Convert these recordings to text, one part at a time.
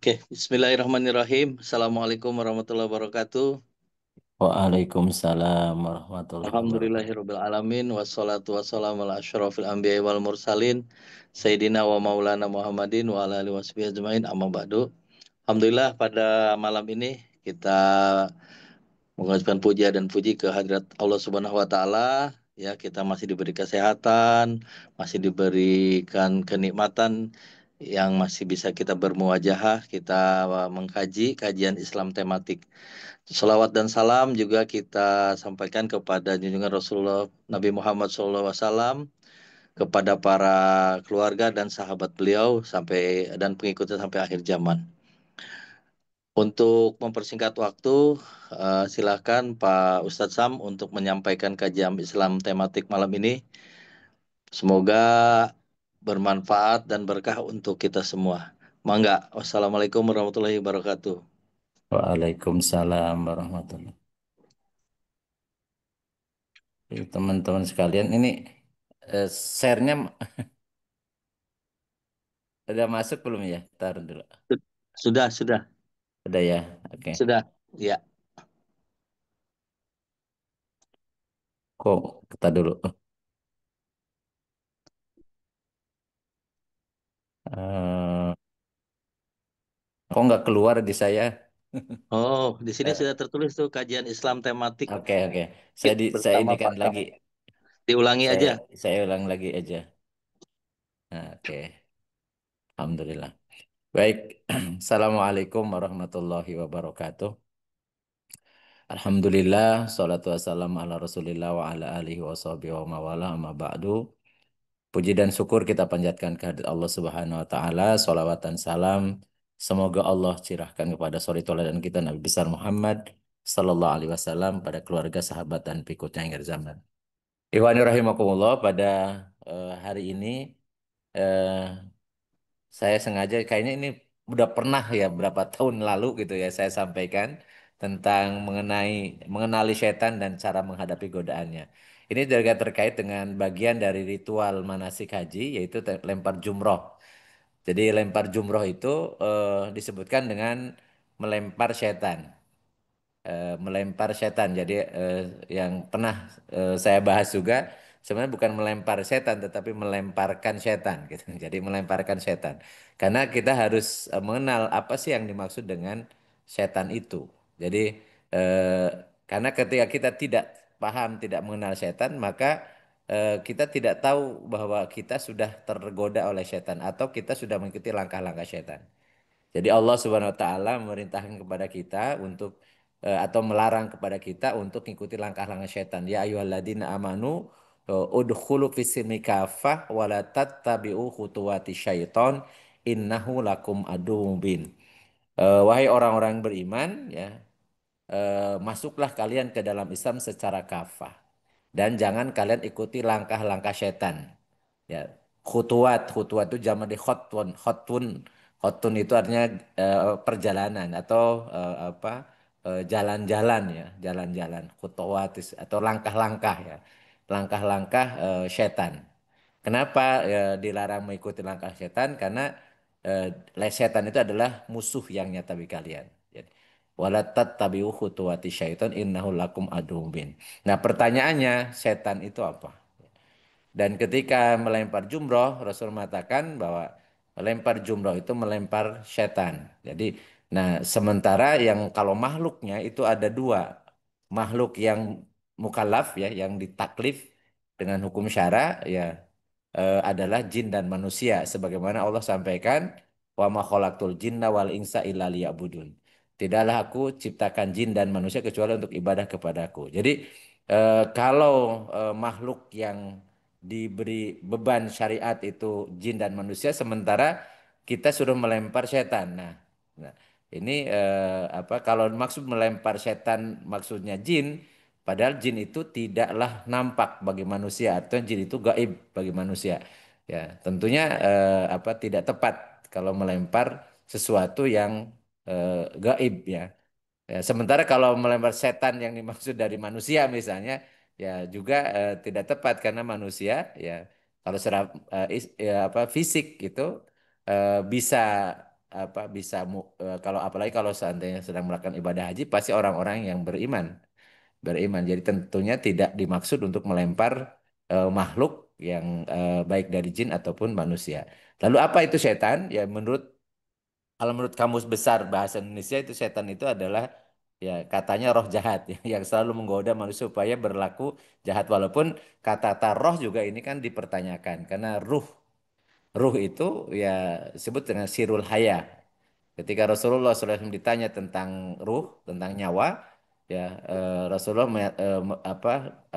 Oke, Bismillahirrahmanirrahim. Assalamualaikum warahmatullahi wabarakatuh. Waalaikumsalam warahmatullahi wabarakatuh. Alhamdulillahirabbil alamin wassalatu wassalamu ala asyrofil anbiya'i wal mursalin Sayyidina wa maulana Muhammadin wa ala alihi washabihi ajmain amma ba'du. Alhamdulillah pada malam ini kita mengucapkan puja dan puji ke hadirat Allah Subhanahu wa taala. Ya, kita masih diberi kesehatan, masih diberikan kenikmatan yang masih bisa kita bermuwajahah, kita mengkaji kajian Islam tematik. Salawat dan salam juga kita sampaikan kepada junjungan Rasulullah Nabi Muhammad SAW, kepada para keluarga dan sahabat beliau dan pengikutnya sampai akhir zaman. Untuk mempersingkat waktu, silakan Pak Ustadz Sam untuk menyampaikan kajian Islam tematik malam ini. Semoga bermanfaat dan berkah untuk kita semua. Mangga. Wassalamualaikum warahmatullahi wabarakatuh. Waalaikumsalam warahmatullahi. Teman-teman sekalian, ini share-nya udah masuk belum ya? Taruh dulu. Sudah, Udah ya? Oke. sudah. Ya. Kok kita dulu. Eh, kok nggak keluar di saya? Oh, di sini Eh, sudah tertulis tuh kajian Islam tematik Oke, oke. Fit Saya bersama inikan Pak Sam. lagi. Diulangi Saya aja. saya ulang lagi aja. Nah, oke. Alhamdulillah. Baik. Assalamualaikum warahmatullahi wabarakatuh. Alhamdulillah, salatu wassalamu ala rasulillah wa ala alihi wa sahbihi wa mawala amma ba'du. Puji dan syukur kita panjatkan kehadirat Allah Subhanahu wa taala, salawat dan salam semoga Allah curahkan kepada suri tauladan kita Nabi besar Muhammad sallallahu alaihi wasallam, pada keluarga, sahabat dan pengikutnya hingga akhir zaman. Ikhwani rahimakumullah, pada hari ini eh, saya sengaja, kayaknya ini udah pernah ya berapa tahun lalu gitu ya saya sampaikan tentang mengenali setan dan cara menghadapi godaannya. Ini juga terkait dengan bagian dari ritual manasik haji, yaitu lempar jumroh. Jadi lempar jumroh itu disebutkan dengan melempar setan, melempar setan. Jadi yang pernah saya bahas juga sebenarnya bukan melempar setan tetapi melemparkan setan gitu. Jadi melemparkan setan. Karena kita harus mengenal apa sih yang dimaksud dengan setan itu. Jadi eh, karena ketika kita tidak paham, tidak mengenal setan, maka kita tidak tahu bahwa kita sudah tergoda oleh setan atau kita sudah mengikuti langkah-langkah setan. Jadi Allah Subhanahu wa taala memerintahkan kepada kita untuk atau melarang kepada kita untuk mengikuti langkah-langkah setan. Ya ayyuhalladzina amanu udkhulu fis-silmi kafah wa la tattabi'u khutuwati syaiton innahu lakum aduwwum mubin. Wahai orang-orang beriman, ya, masuklah kalian ke dalam Islam secara kafah dan jangan kalian ikuti langkah-langkah setan. Ya, khutuwat itu zaman di khotun itu artinya perjalanan atau jalan-jalan ya, jalan-jalan. Khutuwat atau langkah-langkah ya, langkah-langkah setan. Kenapa dilarang mengikuti langkah setan? Karena setan itu adalah musuh yang nyata bagi kalian. Jadi, wala tattabi'u khutuwati syaiton innahu lakum aduwwum mubin. Nah, pertanyaannya, setan itu apa? Dan ketika melempar jumroh, Rasul mengatakan bahwa melempar jumroh itu melempar setan. Jadi, nah sementara yang kalau makhluknya itu ada dua. Makhluk yang mukallaf ya, yang ditaklif dengan hukum syara ya, adalah jin dan manusia. Sebagaimana Allah sampaikan, wa ma khalaqtul jinna wal insa illa liya'budun. Tidaklah aku ciptakan jin dan manusia kecuali untuk ibadah kepadaku. Jadi kalau makhluk yang diberi beban syariat itu jin dan manusia, sementara kita suruh melempar setan. Nah, ini apa? Kalau maksud melempar setan maksudnya jin, padahal jin itu tidaklah nampak bagi manusia atau jin itu gaib bagi manusia. Ya, tentunya apa tidak tepat kalau melempar sesuatu yang gaib ya. Ya, sementara kalau melempar setan yang dimaksud dari manusia misalnya, ya juga tidak tepat karena manusia ya kalau secara ya, apa fisik itu bisa apa bisa kalau apalagi kalau seandainya sedang melakukan ibadah haji pasti orang-orang yang beriman. Jadi tentunya tidak dimaksud untuk melempar makhluk yang baik dari jin ataupun manusia. Lalu apa itu setan? Ya kalau menurut Kamus Besar Bahasa Indonesia itu setan itu adalah ya katanya roh jahat ya, yang selalu menggoda manusia supaya berlaku jahat walaupun kata-kata roh juga ini kan dipertanyakan karena ruh itu ya disebut dengan sirul haya. Ketika Rasulullah SAW ditanya tentang ruh, tentang nyawa, ya Rasulullah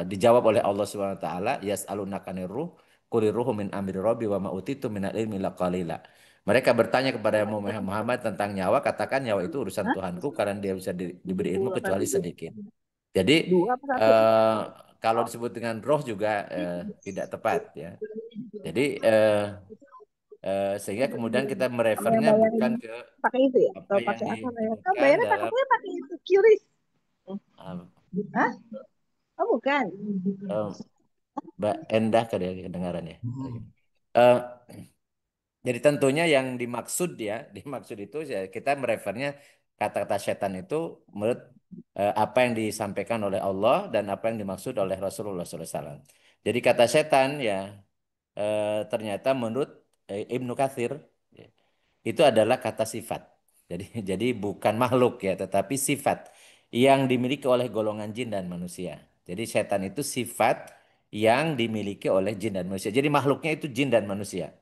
dijawab oleh Allah Subhanahu wa taala, yas'alunaka ruh, qulir ruhu min amri rabbi wa ma utitu minal ilmi illa qalila. Mereka bertanya kepada Muhammad tentang nyawa, katakan nyawa itu urusan Hah? Tuhanku karena dia bisa diberi ilmu Dua apa kecuali tiga? sedikit. Jadi Dua apa satu? eh, kalau disebut dengan roh juga tidak tepat ya. Jadi sehingga kemudian kita Kamu yang merefernya bayarin bukan ke pakai itu ya? apa Atau yang pakai apa bayar? Kamu disebutkan bayarnya pakai dalam aku ya pakai itu QRIS. uh, Hah? Oh bukan. uh, Mbak Endah kedengarannya. Uh, jadi tentunya yang dimaksud ya, dimaksud itu ya, kita merefernya kata-kata setan itu menurut apa yang disampaikan oleh Allah dan apa yang dimaksud oleh Rasulullah SAW. Jadi kata setan ya ternyata menurut Ibnu Katsir ya, itu adalah kata sifat. Jadi jadi bukan makhluk ya, tetapi sifat yang dimiliki oleh golongan jin dan manusia. Jadi setan itu sifat yang dimiliki oleh jin dan manusia. Jadi makhluknya itu jin dan manusia.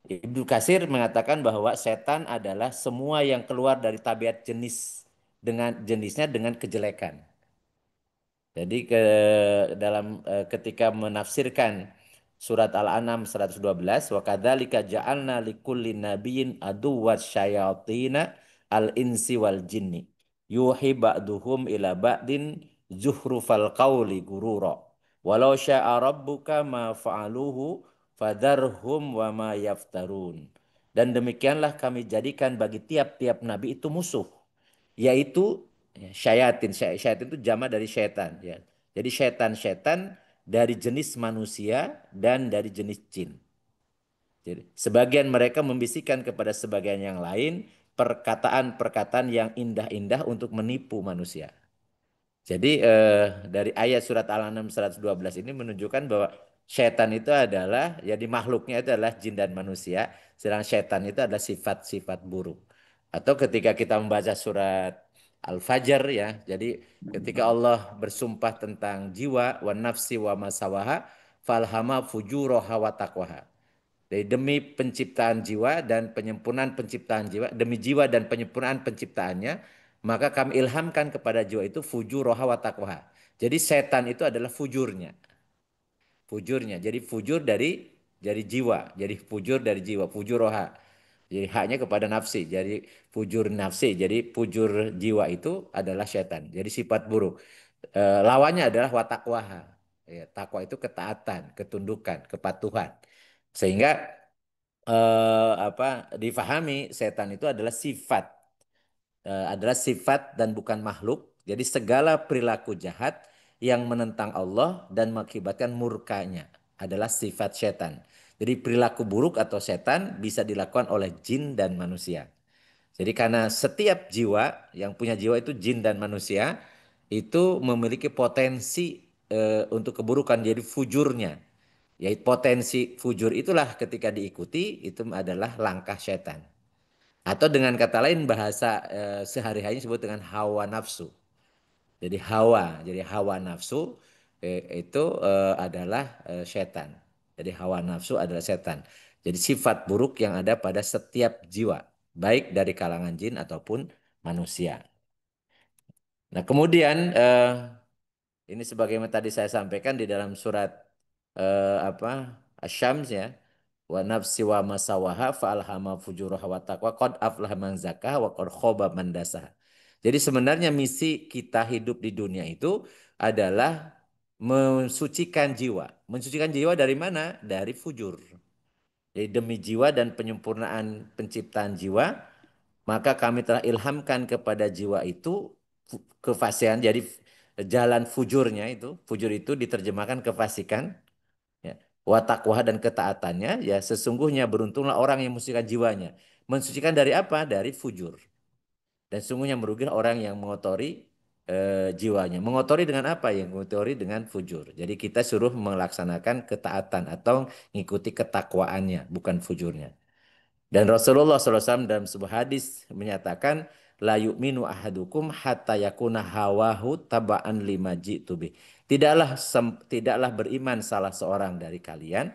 Ibnu Katsir mengatakan bahwa setan adalah semua yang keluar dari tabiat jenisnya dengan kejelekan. Jadi dalam ketika menafsirkan surat Al-An'am 112 wa kadzalika ja'alna likulli nabiyyin aduwwan syayatina al-insi wal jinni yuhi ba'duhum ila ba'din zuhrufal qawli gurura walau syaa rabbuka ma fa'aluhu fadharhum wa ma yaftarun. Dan demikianlah kami jadikan bagi tiap-tiap nabi itu musuh, yaitu ya, syayatin. Syayatin itu jama dari syaitan ya. Jadi syaitan-syaitan dari jenis manusia dan dari jenis jin. Jadi sebagian mereka membisikkan kepada sebagian yang lain perkataan-perkataan yang indah-indah untuk menipu manusia. Jadi dari ayat surat Al-An'am 112 ini menunjukkan bahwa setan itu adalah, jadi makhluknya itu adalah jin dan manusia, sedangkan setan itu adalah sifat-sifat buruk. Atau ketika kita membaca surat Al-Fajr ya, jadi ketika Allah bersumpah tentang jiwa, wa nafsi wa masawaha, falhama fujuroha wa taqwaha. Jadi demi penciptaan jiwa dan penyempurnaan penciptaan jiwa, demi jiwa dan penyempurnaan penciptaannya, maka kami ilhamkan kepada jiwa itu fujuroha wa taqwaha. Jadi setan itu adalah fujurnya. Fujurnya. Jadi fujur dari jiwa. Jadi fujur dari jiwa. Fujuroha. Jadi haknya kepada nafsi. Jadi fujur nafsi. Jadi fujur jiwa itu adalah setan. Jadi sifat buruk. Lawannya adalah watakwaha. Ya, takwa itu ketaatan, ketundukan, kepatuhan. Sehingga difahami setan itu adalah sifat dan bukan makhluk. Jadi segala perilaku jahat yang menentang Allah dan mengakibatkan murkanya adalah sifat setan. Jadi perilaku buruk atau setan bisa dilakukan oleh jin dan manusia. Jadi karena setiap jiwa yang punya jiwa itu jin dan manusia itu memiliki potensi untuk keburukan, jadi fujurnya. Yaitu potensi fujur itulah ketika diikuti itu adalah langkah setan. Atau dengan kata lain bahasa sehari-hari disebut dengan hawa nafsu. Jadi hawa nafsu itu adalah setan. Jadi hawa nafsu adalah setan. Jadi sifat buruk yang ada pada setiap jiwa, baik dari kalangan jin ataupun manusia. Nah, kemudian ini sebagaimana tadi saya sampaikan di dalam surat Asy-Syams ya. Wa nafsi wa masawaha fa'alhama fujuraha wa taqwa qad aflaha man zakaha wa qad khaba man dasaha. Jadi sebenarnya misi kita hidup di dunia itu adalah mensucikan jiwa. Mensucikan jiwa dari mana? Dari fujur. Jadi demi jiwa dan penyempurnaan penciptaan jiwa, maka kami telah ilhamkan kepada jiwa itu kefasihan. Jadi jalan fujurnya itu, fujur itu diterjemahkan kefasikan, ya. Wa taqwa dan ketaatannya, ya sesungguhnya beruntunglah orang yang mensucikan jiwanya. Mensucikan dari apa? Dari fujur. Dan sungguhnya merugi orang yang mengotori jiwanya. Mengotori dengan apa? Yang mengotori dengan fujur. Jadi kita suruh melaksanakan ketaatan atau mengikuti ketakwaannya, bukan fujurnya. Dan Rasulullah SAW dalam sebuah hadis menyatakan, la yu'minu ahadukum hatta yakuna hawahu taba'an lima ji'tu bih. Tidaklah beriman salah seorang dari kalian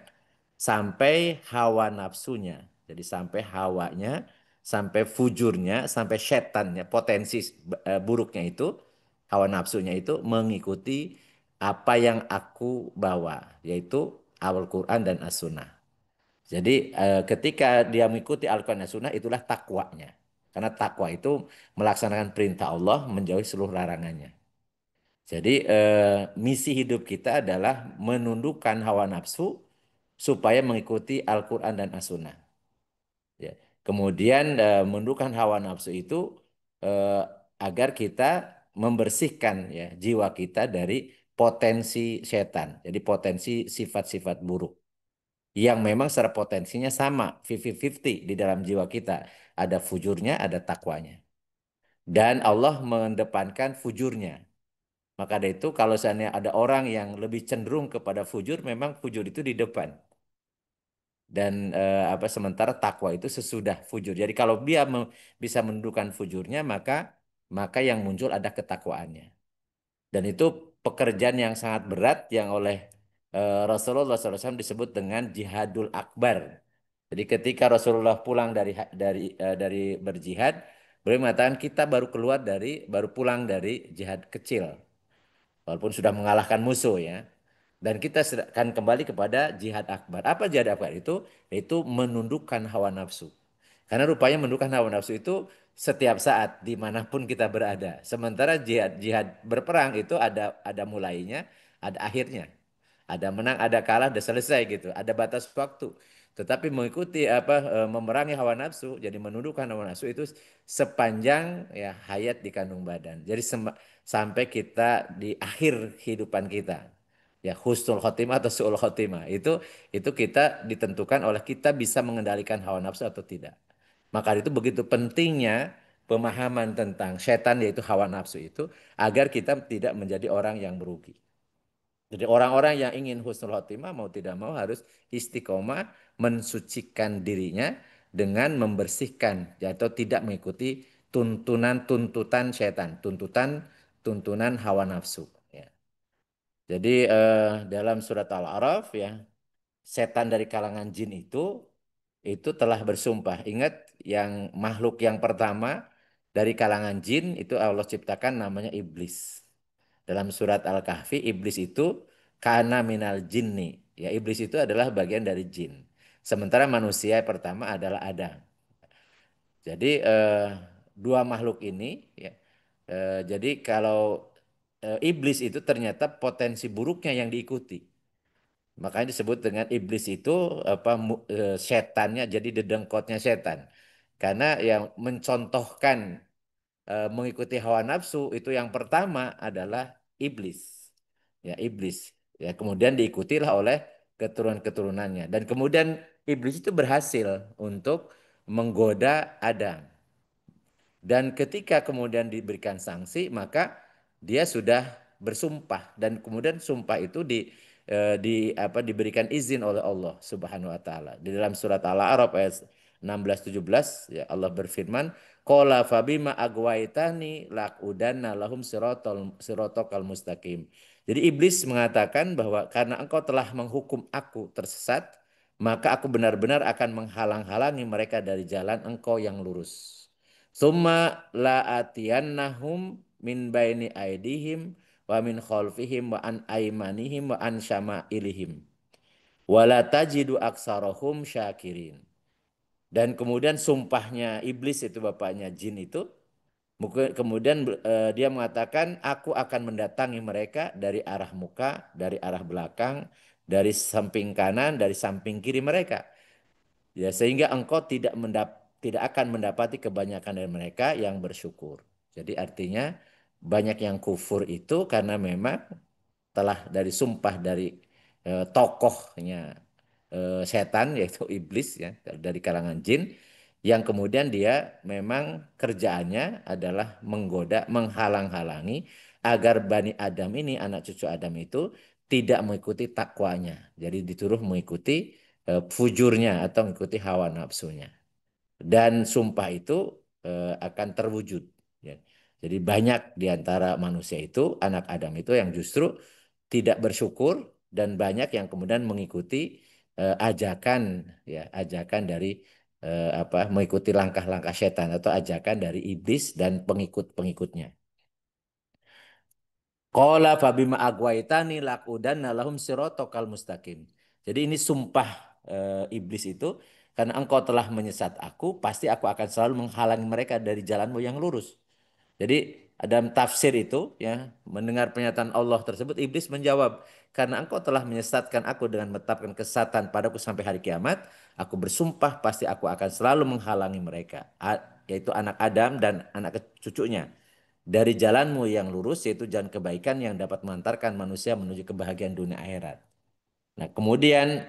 sampai hawa nafsunya. Jadi sampai hawanya, sampai fujurnya, sampai setannya, potensi buruknya itu, hawa nafsunya itu mengikuti apa yang aku bawa, yaitu Al-Quran dan As-Sunnah. Jadi ketika dia mengikuti Al-Quran dan Sunnah itulah takwanya. Karena takwa itu melaksanakan perintah Allah menjauhi seluruh larangannya. Jadi misi hidup kita adalah menundukkan hawa nafsu supaya mengikuti Al-Quran dan As-Sunnah. Ya. Kemudian menundukkan hawa nafsu itu eh, agar kita membersihkan ya jiwa kita dari potensi setan. Jadi potensi sifat-sifat buruk yang memang secara potensinya sama 50-50 di dalam jiwa kita. Ada fujurnya, ada takwanya. Dan Allah mengedepankan fujurnya. Maka dari itu kalau seandainya ada orang yang lebih cenderung kepada fujur, memang fujur itu di depan. Dan sementara takwa itu sesudah fujur. Jadi kalau dia bisa menundukkan fujurnya, maka yang muncul ada ketakwaannya. Dan itu pekerjaan yang sangat berat yang oleh Rasulullah SAW disebut dengan jihadul akbar. Jadi ketika Rasulullah pulang dari berjihad, beliau mengatakan kita baru pulang dari jihad kecil, walaupun sudah mengalahkan musuh ya. Dan kita akan kembali kepada jihad akbar. Apa jihad akbar itu? Yaitu menundukkan hawa nafsu. Karena rupanya menundukkan hawa nafsu itu setiap saat dimanapun kita berada. Sementara jihad berperang itu ada mulainya, ada akhirnya. Ada menang, ada kalah, ada selesai gitu. Ada batas waktu. Tetapi mengikuti memerangi hawa nafsu, jadi menundukkan hawa nafsu itu sepanjang ya hayat di kandung badan. Jadi sampai kita di akhir kehidupan kita. Ya husnul khotimah atau su'ul khotimah. Itu kita ditentukan oleh kita bisa mengendalikan hawa nafsu atau tidak. Maka itu begitu pentingnya pemahaman tentang setan yaitu hawa nafsu itu agar kita tidak menjadi orang yang merugi. Jadi orang-orang yang ingin husnul khotimah mau tidak mau harus istiqomah mensucikan dirinya dengan membersihkan atau tidak mengikuti tuntunan setan, tuntunan hawa nafsu. Ya. Jadi dalam surat Al-A'raf ya setan dari kalangan jin itu telah bersumpah. Ingat yang makhluk yang pertama dari kalangan jin itu Allah ciptakan namanya iblis. Dalam surat Al-Kahfi iblis itu kana minal jinni. Ya iblis itu adalah bagian dari jin. Sementara manusia pertama adalah Adam. Jadi dua makhluk ini ya. Jadi kalau iblis itu ternyata potensi buruknya yang diikuti. Makanya disebut dengan iblis itu setannya jadi dedengkotnya setan. Karena yang mencontohkan mengikuti hawa nafsu itu yang pertama adalah iblis. Ya, iblis. Ya, kemudian diikutilah oleh keturunan-keturunannya dan kemudian iblis itu berhasil untuk menggoda Adam. Dan ketika kemudian diberikan sanksi, maka dia sudah bersumpah dan kemudian sumpah itu diberikan izin oleh Allah Subhanahu wa taala. Di dalam surat Al-A'raf ayat 16-17 ya Allah berfirman, "Qala fabima agwaitani laqudanna lahum siratal mustaqim." Jadi iblis mengatakan bahwa karena engkau telah menghukum aku tersesat, maka aku benar-benar akan menghalang-halangi mereka dari jalan engkau yang lurus. Summa la'atiyannahum min baini aidihim wa min khalfihim wa an aimanihim wa an syama'ilihim. Wala tajidu aksarahum syakirin. Dan kemudian sumpahnya iblis itu bapaknya jin itu kemudian dia mengatakan aku akan mendatangi mereka dari arah muka, dari arah belakang, dari samping kanan, dari samping kiri mereka. Ya, sehingga engkau tidak akan mendapati kebanyakan dari mereka yang bersyukur. Jadi artinya banyak yang kufur itu karena memang telah dari sumpah dari tokohnya setan yaitu iblis ya dari kalangan jin yang kemudian dia memang kerjaannya adalah menggoda, menghalang-halangi agar Bani Adam ini, anak cucu Adam itu tidak mengikuti takwanya. Jadi disuruh mengikuti fujurnya atau mengikuti hawa nafsunya. Dan sumpah itu akan terwujud. Ya. Jadi banyak di antara manusia itu, anak Adam itu yang justru tidak bersyukur dan banyak yang kemudian mengikuti ajakan ya, ajakan dari mengikuti langkah-langkah setan atau ajakan dari iblis dan pengikut-pengikutnya. Qala fabima agwaitani laqudanna lahum siratal mustaqim. Jadi ini sumpah iblis itu, karena engkau telah menyesat aku, pasti aku akan selalu menghalangi mereka dari jalanmu yang lurus. Jadi dalam tafsir itu ya, mendengar pernyataan Allah tersebut, iblis menjawab, karena engkau telah menyesatkan aku dengan menetapkan kesesatan padaku sampai hari kiamat, aku bersumpah pasti aku akan selalu menghalangi mereka, yaitu anak Adam dan anak cucunya, dari jalanmu yang lurus, yaitu jalan kebaikan yang dapat mengantarkan manusia menuju kebahagiaan dunia akhirat. Nah, kemudian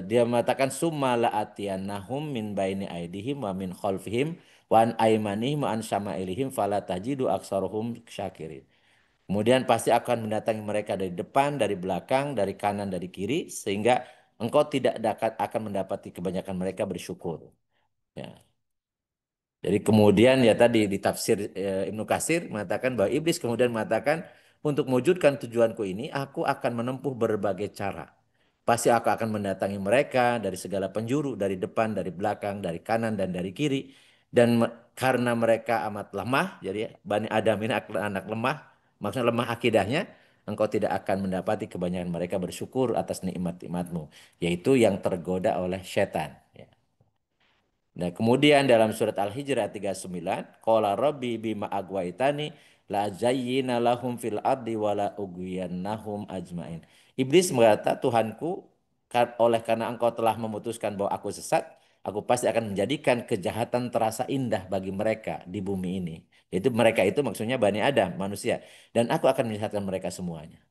dia mengatakan summa la'atiyannahum min baini aidihim wa min khalfihim wa an aimanihim wa an syama'ilihim fala tajidu aksaruhum syakirin. Kemudian pasti akan mendatangi mereka dari depan, dari belakang, dari kanan, dari kiri, sehingga engkau tidak akan mendapati kebanyakan mereka bersyukur. Ya. Jadi kemudian ya tadi di tafsir Ibnu Katsir mengatakan bahwa iblis kemudian mengatakan, untuk mewujudkan tujuanku ini aku akan menempuh berbagai cara. Pasti aku akan mendatangi mereka dari segala penjuru, dari depan, dari belakang, dari kanan dan dari kiri. Dan karena mereka amat lemah, jadi ya, Bani Adam ini anak lemah, maksudnya lemah akidahnya, engkau tidak akan mendapati kebanyakan mereka bersyukur atas nikmat-nikmatmu, yaitu yang tergoda oleh setan. Ya. Nah, kemudian dalam surat Al-Hijr ayat 39, qala rabbi bima agwaitani la zayyina lahum fil ardi wa la ugwiyannahum ajmain. Iblis berkata, Tuhanku, oleh karena engkau telah memutuskan bahwa aku sesat, aku pasti akan menjadikan kejahatan terasa indah bagi mereka di bumi ini. Itu mereka itu maksudnya Bani Adam, manusia. Dan aku akan menyesatkan mereka semuanya.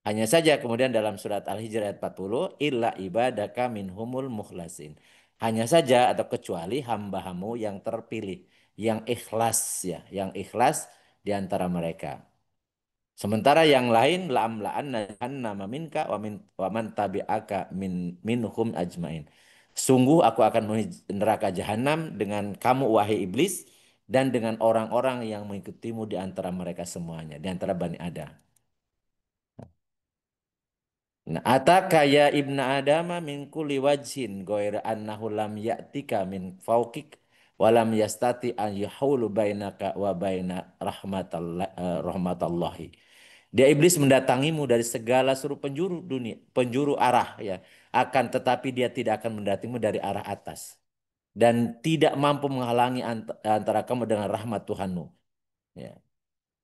Hanya saja kemudian dalam surat Al-Hijr ayat 40, illa ibadaka minhumul mukhlasin. Hanya saja atau kecuali hamba-hamu yang terpilih, yang ikhlas ya, yang ikhlas di antara mereka. Sementara yang lain la'amla'anna jahannama minka wa man tabi'aka minhum ajmain. Sungguh aku akan menuju neraka jahanam dengan kamu wahai iblis dan dengan orang-orang yang mengikutimu di antara mereka semuanya, di antara Bani Adam. Nah, ataka ya ibna adama min kulli wajhin ghaira annahu lam ya'tika min fawqik wa lam yastati an yahulu bainaka wa baina rahmatallahi. Dia iblis mendatangimu dari segala seluruh penjuru dunia, penjuru arah ya. Akan tetapi dia tidak akan mendatangimu dari arah atas dan tidak mampu menghalangi antara kamu dengan rahmat Tuhanmu. Ya.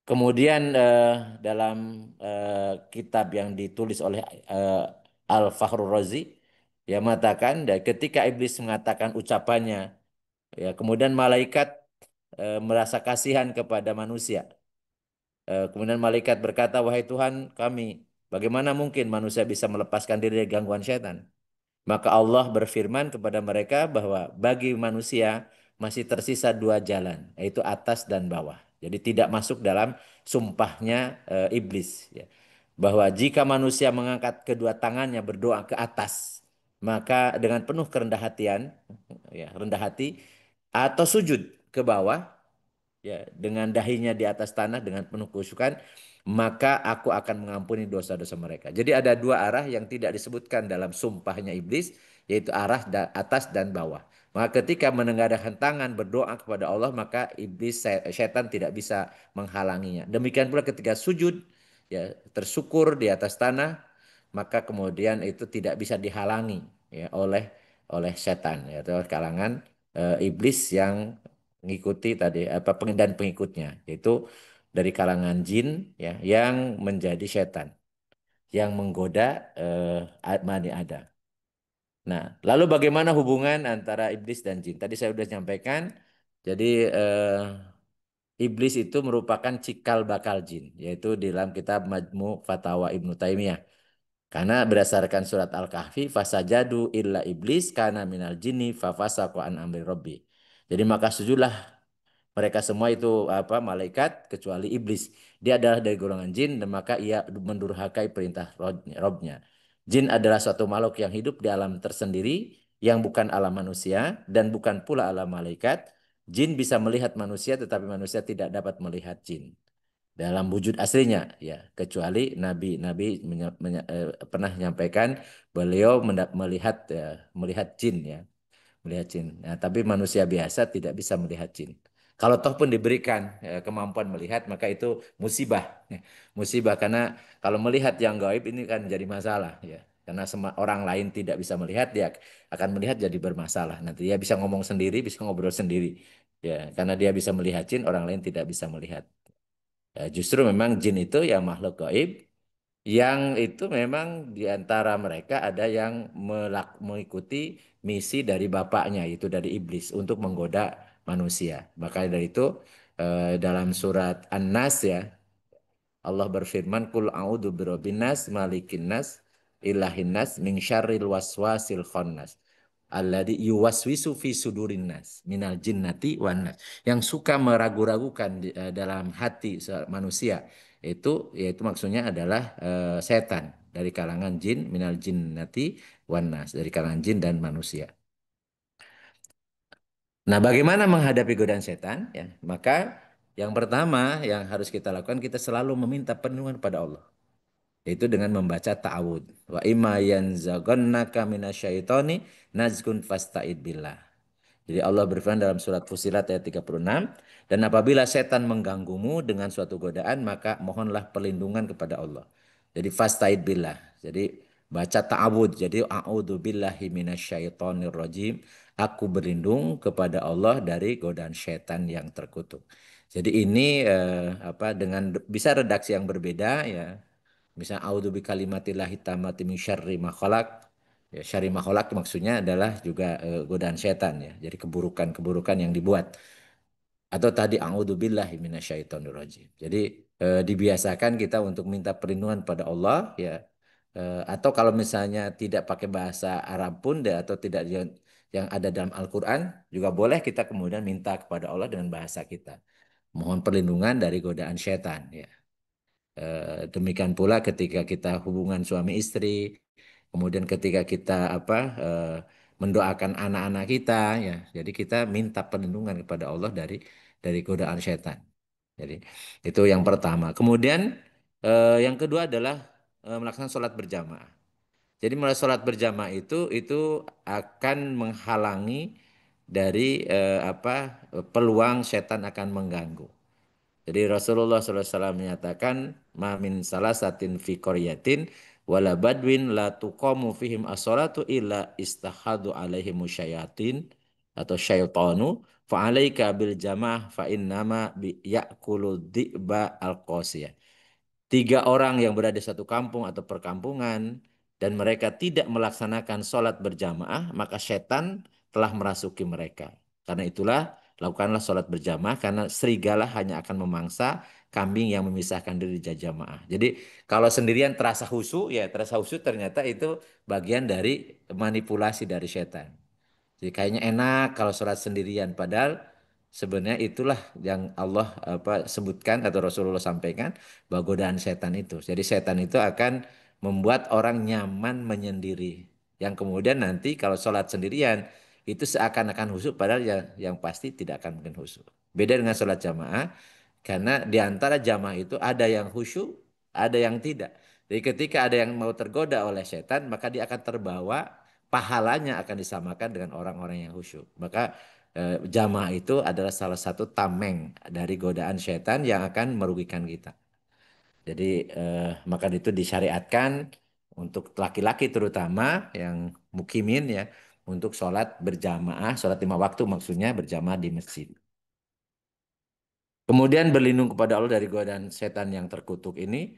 Kemudian dalam kitab yang ditulis oleh Al-Fakhrur Razi, ya mengatakan ketika iblis mengatakan ucapannya, ya kemudian malaikat merasa kasihan kepada manusia. Kemudian malaikat berkata, wahai Tuhan kami, bagaimana mungkin manusia bisa melepaskan diri dari gangguan setan? Maka Allah berfirman kepada mereka bahwa bagi manusia masih tersisa dua jalan, yaitu atas dan bawah. Jadi tidak masuk dalam sumpahnya iblis. Ya. Bahwa jika manusia mengangkat kedua tangannya berdoa ke atas, maka dengan penuh kerendah hatian, ya, rendah hati, atau sujud ke bawah, ya dengan dahinya di atas tanah dengan penuh khusyukan, maka aku akan mengampuni dosa-dosa mereka. Jadi ada dua arah yang tidak disebutkan dalam sumpahnya iblis, yaitu arah atas dan bawah. Maka ketika menengadahkan tangan berdoa kepada Allah, maka iblis setan tidak bisa menghalanginya. Demikian pula ketika sujud ya tersukur di atas tanah, maka kemudian itu tidak bisa dihalangi ya oleh setan ya, atau kalangan iblis yang mengikuti tadi dan pengikutnya, yaitu dari kalangan jin ya yang menjadi setan yang menggoda Bani Adam. Nah, lalu bagaimana hubungan antara iblis dan jin? Tadi saya sudah sampaikan. Jadi iblis itu merupakan cikal bakal jin, yaitu di dalam kitab Majmu Fatawa Ibnu Taimiyah. Karena berdasarkan surat Al-Kahfi, fasajadu illa iblis karena minal jinni fafasaqa an amri rabbi. Jadi maka sujudlah mereka semua itu apa malaikat kecuali iblis. Dia adalah dari golongan jin dan maka ia mendurhakai perintah Robnya. Jin adalah suatu makhluk yang hidup di alam tersendiri yang bukan alam manusia dan bukan pula alam malaikat. Jin bisa melihat manusia tetapi manusia tidak dapat melihat jin dalam wujud aslinya ya kecuali nabi pernah menyampaikan beliau melihat melihat jin ya melihat jin. Nah, tapi manusia biasa tidak bisa melihat jin. Kalau toh pun diberikan kemampuan melihat, maka itu musibah. Ya. Musibah karena kalau melihat yang gaib ini kan jadi masalah. Ya. Karena orang lain tidak bisa melihat, dia akan melihat jadi bermasalah. Nanti dia bisa ngomong sendiri, bisa ngobrol sendiri. Ya, karena dia bisa melihat jin, orang lain tidak bisa melihat. Ya, justru memang jin itu yang makhluk gaib yang itu memang di antara mereka ada yang mengikuti misi dari bapaknya, itu dari iblis untuk menggoda manusia. Maka dari itu dalam surat An-Nas ya, Allah berfirman, Kul a'udzu birabbin nas, malikin nas, ilahin nas, min syarril waswasil khannas. Alladzi yuwaswisu fi sudurin nas, minal jinnati wan nas. Yang suka meragu-ragukan dalam hati manusia. Itu yaitu maksudnya adalah setan dari kalangan jin, minal jinnati wan nas, dari kalangan jin dan manusia. Nah, bagaimana menghadapi godaan setan? Ya, maka yang pertama yang harus kita lakukan, kita selalu meminta perlindungan pada Allah. Yaitu dengan membaca ta'awud. Wa imma yanzaghannaka minasyaitoni nazgun fasta'id billah. Jadi Allah berfirman dalam surat Fusilat ayat 36, dan apabila setan mengganggumu dengan suatu godaan, maka mohonlah perlindungan kepada Allah. Jadi fasta'id billah. Jadi baca ta'awud. Jadi a'udzu billahi minasyaitonir rajim. Aku berlindung kepada Allah dari godaan setan yang terkutuk. Jadi ini apa dengan bisa redaksi yang berbeda ya. Misalnya a'udzu bikalimatillahi tammati min syarri ma khalaq. Ya, syarri ma khalaq maksudnya adalah juga godaan setan ya. Jadi keburukan-keburukan yang dibuat. Atau tadi a'udzubillahi minasyaitonirrajim. Jadi dibiasakan kita untuk minta perlindungan pada Allah ya. Atau kalau misalnya tidak pakai bahasa Arab pun atau tidak yang ada dalam Al-Qur'an juga boleh kita kemudian minta kepada Allah dengan bahasa kita. Mohon perlindungan dari godaan setan ya. Demikian pula ketika kita hubungan suami istri, kemudian ketika kita mendoakan anak-anak kita ya. Jadi kita minta perlindungan kepada Allah dari godaan setan. Jadi itu yang pertama. Kemudian yang kedua adalah melaksanakan sholat berjamaah. Jadi mulai sholat berjamaah itu akan menghalangi dari peluang setan akan mengganggu. Jadi Rasulullah SAW menyatakan, "Ma min salasatin fi qaryatin wala badwin la tuqamu fihim as-salatu illa istahadu alaihi musyayatin atau syaitanu fa alaika bil jamaah fa innama bi ya'kulu dhi'ba al-qasiyah." Tiga orang yang berada di satu kampung atau perkampungan dan mereka tidak melaksanakan sholat berjamaah, maka setan telah merasuki mereka. Karena itulah lakukanlah sholat berjamaah karena serigala hanya akan memangsa kambing yang memisahkan diri dari jamaah. Jadi kalau sendirian terasa khusyuk, ya terasa khusyuk ternyata itu bagian dari manipulasi dari setan. Jadi kayaknya enak kalau sholat sendirian. Padahal sebenarnya itulah yang Allah sebutkan atau Rasulullah sampaikan bahwa godaan setan itu. Jadi setan itu akan membuat orang nyaman menyendiri. Yang kemudian nanti kalau sholat sendirian itu seakan-akan khusyuk padahal yang pasti tidak akan mungkin khusyuk. Beda dengan sholat jamaah karena di antara jamaah itu ada yang khusyuk, ada yang tidak. Jadi ketika ada yang mau tergoda oleh setan maka dia akan terbawa pahalanya akan disamakan dengan orang-orang yang khusyuk. Maka jamaah itu adalah salah satu tameng dari godaan setan yang akan merugikan kita. Jadi maka itu disyariatkan untuk laki-laki terutama yang mukimin ya untuk sholat berjamaah, sholat 5 waktu maksudnya berjamaah di masjid. Kemudian berlindung kepada Allah dari godaan setan yang terkutuk ini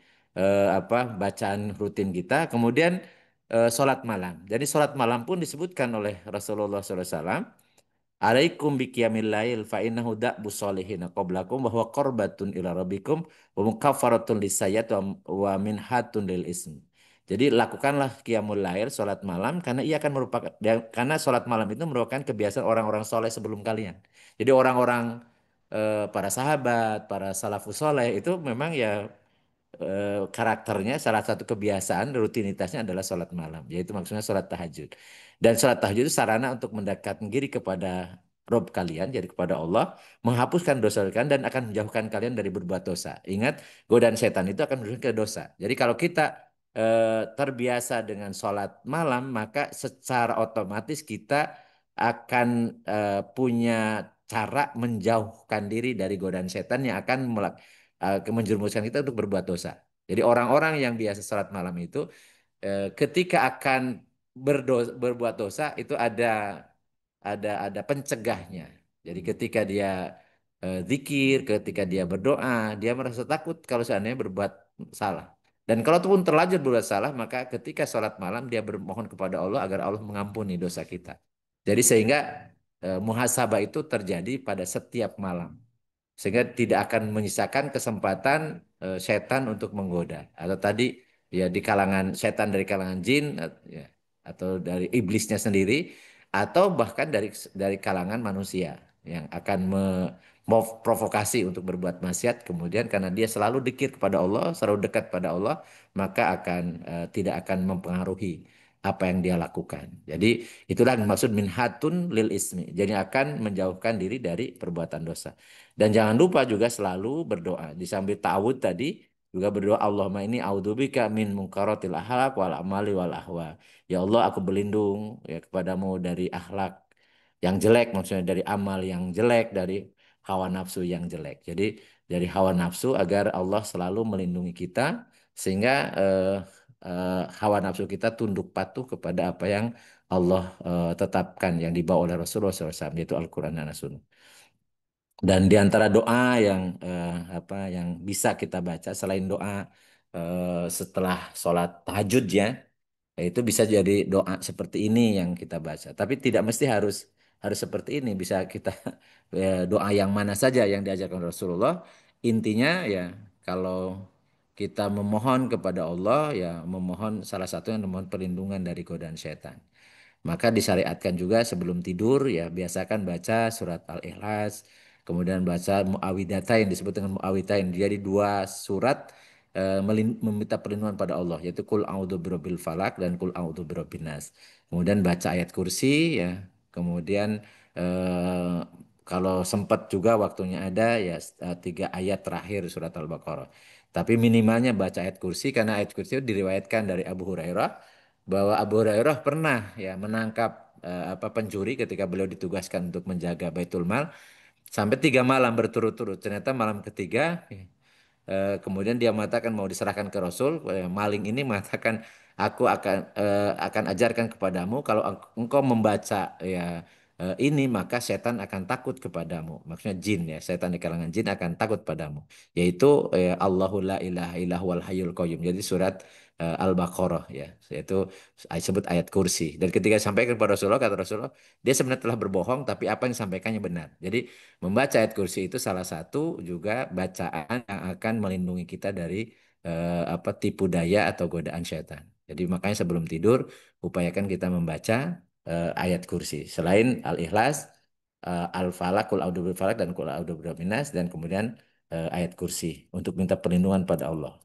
bacaan rutin kita. Kemudian sholat malam. Jadi sholat malam pun disebutkan oleh Rasulullah SAW. Alaikum biqiyamil lail fa innahu da'bu solihina qablakum wa huwa qurbatun ila rabbikum wa mukaffaratun lisayat wa minhatun lil ism. Jadi lakukanlah qiyamul lail, sholat malam, karena ia akan merupakan karena sholat malam itu merupakan kebiasaan orang-orang soleh sebelum kalian. Jadi orang-orang para sahabat, para salafus soleh itu memang ya karakternya salah satu kebiasaan rutinitasnya adalah sholat malam, yaitu maksudnya sholat tahajud. Dan sholat tahajud itu sarana untuk mendekatkan diri kepada Rob kalian, jadi kepada Allah, menghapuskan dosa kalian dan akan menjauhkan kalian dari berbuat dosa. Ingat, godaan setan itu akan menuju ke dosa. Jadi kalau kita terbiasa dengan sholat malam, maka secara otomatis kita akan punya cara menjauhkan diri dari godaan setan yang akan menjerumuskan kita untuk berbuat dosa. Jadi orang-orang yang biasa sholat malam itu ketika akan berbuat dosa itu ada pencegahnya. Jadi ketika dia zikir, ketika dia berdoa, dia merasa takut kalau seandainya berbuat salah. Dan kalaupun terlanjur berbuat salah, maka ketika sholat malam dia bermohon kepada Allah agar Allah mengampuni dosa kita. Jadi sehingga muhasabah itu terjadi pada setiap malam sehingga tidak akan menyisakan kesempatan setan untuk menggoda atau tadi ya di kalangan setan dari kalangan jin ya, atau dari iblisnya sendiri atau bahkan dari kalangan manusia yang akan memprovokasi untuk berbuat maksiat kemudian karena dia selalu dikir kepada Allah selalu dekat pada Allah maka akan tidak akan mempengaruhi apa yang dia lakukan. Jadi itulah yang dimaksud minhatun lil ismi. Jadi akan menjauhkan diri dari perbuatan dosa. Dan jangan lupa juga selalu berdoa. Di sambil ta'awud tadi juga berdoa Allahumma ini a'udzubika min munkaratil akhlaq wal amali wal ahwa. Ya Allah aku berlindung ya kepadamu dari akhlak yang jelek maksudnya dari amal yang jelek dari hawa nafsu yang jelek. Jadi dari hawa nafsu agar Allah selalu melindungi kita sehingga hawa nafsu kita tunduk patuh kepada apa yang Allah tetapkan yang dibawa oleh Rasulullah SAW yaitu Al-Quran dan As-Sunnah. Dan di antara doa yang yang bisa kita baca selain doa setelah sholat tahajud ya, itu bisa jadi doa seperti ini yang kita baca. Tapi tidak mesti harus harus seperti ini. Bisa kita doa yang mana saja yang diajarkan Rasulullah. Intinya ya kalau kita memohon kepada Allah ya memohon salah satu yang memohon perlindungan dari godaan setan. Maka disyariatkan juga sebelum tidur ya biasakan baca surat Al-Ikhlas, kemudian baca Muawwidhatain yang disebut dengan Muawwidhatain. Jadi dua surat meminta perlindungan pada Allah yaitu Qul a'udzu birabbil falaq dan Qul a'udzu birabbin nas. Kemudian baca ayat kursi ya. Kemudian eh, kalau sempat juga waktunya ada ya tiga ayat terakhir surat Al-Baqarah. Tapi minimalnya baca ayat kursi karena ayat kursi itu diriwayatkan dari Abu Hurairah bahwa Abu Hurairah pernah ya menangkap pencuri ketika beliau ditugaskan untuk menjaga Baitul Mal sampai 3 malam berturut-turut. Ternyata malam ketiga kemudian dia mengatakan mau diserahkan ke Rasul. Maling ini mengatakan aku akan ajarkan kepadamu kalau engkau membaca ya ini maka setan akan takut kepadamu. Maksudnya jin ya, setan di kalangan jin akan takut padamu. Yaitu Allahu la ilaha illahu wal hayyul qayyum. Jadi surat Al-Baqarah ya, yaitu disebut ayat kursi. Dan ketika sampaikan kepada Rasulullah kata Rasulullah, dia sebenarnya telah berbohong tapi apa yang disampaikannya benar. Jadi membaca ayat kursi itu salah satu juga bacaan yang akan melindungi kita dari tipu daya atau godaan syaitan. Jadi makanya sebelum tidur upayakan kita membaca ayat kursi. Selain Al-Ikhlas, Al-Falaq, Qul a'udzu birabbil falaq dan Qul a'udzu birabbin nas dan kemudian ayat kursi untuk minta perlindungan pada Allah.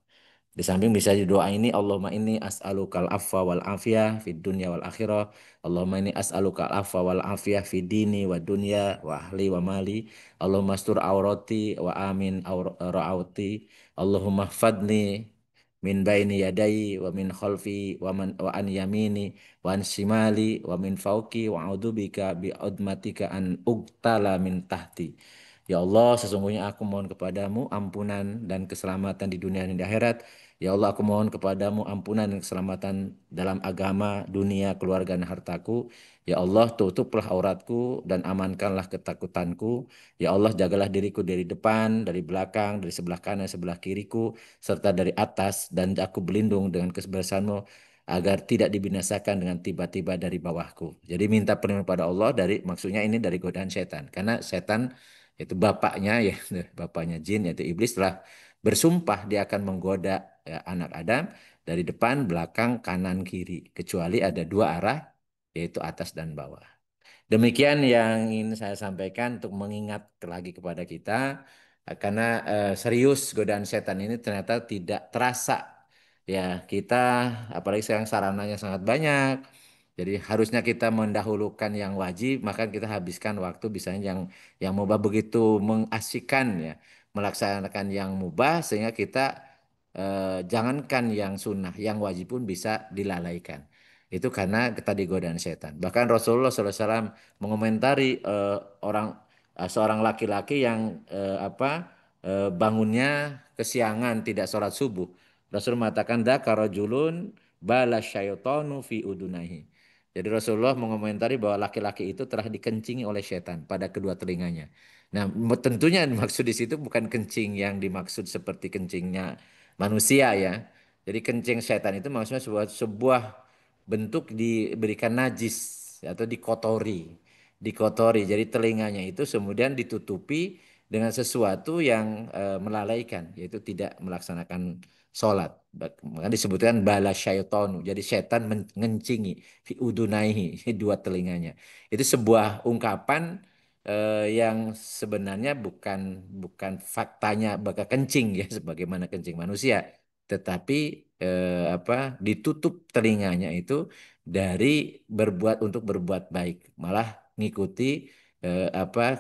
Di samping bisa doa ini Allahumma inni as'alukal afwa wal afiyah fid dunya wal akhirah. Allahumma inni as'alukal afwa wal afiyah fid dini wa dunya wa ahli wa mali. Allahumma astur aurati wa amin ra'auti. Allahumma hfadni min baini yadai wa min khalfi wa an yamini wa an shimali wa min fauqi wa a'udzubika bi udmatika an uqtala min tahti. Ya Allah, sesungguhnya aku mohon kepadamu ampunan dan keselamatan di dunia dan di akhirat. Ya Allah, aku mohon kepadamu ampunan dan keselamatan dalam agama, dunia, keluarga, dan hartaku. Ya Allah, tutuplah auratku dan amankanlah ketakutanku. Ya Allah, jagalah diriku dari depan, dari belakang, dari sebelah kanan, sebelah kiriku, serta dari atas. Dan aku berlindung dengan kesebaranmu agar tidak dibinasakan dengan tiba-tiba dari bawahku. Jadi minta perlindungan pada Allah dari maksudnya ini dari godaan setan. Karena setan itu bapaknya ya, bapaknya jin yaitu iblis telah bersumpah dia akan menggoda ya, anak Adam dari depan, belakang, kanan, kiri. Kecuali ada dua arah, yaitu atas dan bawah. Demikian yang ingin saya sampaikan untuk mengingat lagi kepada kita, karena serius godaan setan ini ternyata tidak terasa. Ya, kita apalagi sekarang sarananya sangat banyak. Jadi harusnya kita mendahulukan yang wajib, maka kita habiskan waktu misalnya yang mubah begitu mengasyikkan ya, melaksanakan yang mubah sehingga kita jangankan yang sunnah, yang wajib pun bisa dilalaikan. Itu karena tadi godaan setan. Bahkan Rasulullah SAW mengomentari seorang laki-laki yang bangunnya kesiangan tidak sholat subuh. Rasul mengatakan dakarojulun bala syaitonu fi udunahi. Jadi Rasulullah mengomentari bahwa laki-laki itu telah dikencingi oleh setan pada kedua telinganya. Nah, tentunya maksud di situ bukan kencing yang dimaksud seperti kencingnya manusia ya. Jadi kencing setan itu maksudnya sebuah bentuk diberikan najis atau dikotori. Jadi telinganya itu kemudian ditutupi dengan sesuatu yang melalaikan, yaitu tidak melaksanakan sholat. Maka disebutkan bala syaitonu. Jadi setan mengencingi fi udunaihi dua telinganya. Itu sebuah ungkapan yang sebenarnya bukan faktanya bakal kencing ya sebagaimana kencing manusia, tetapi ditutup telinganya itu dari untuk berbuat baik, malah ngikuti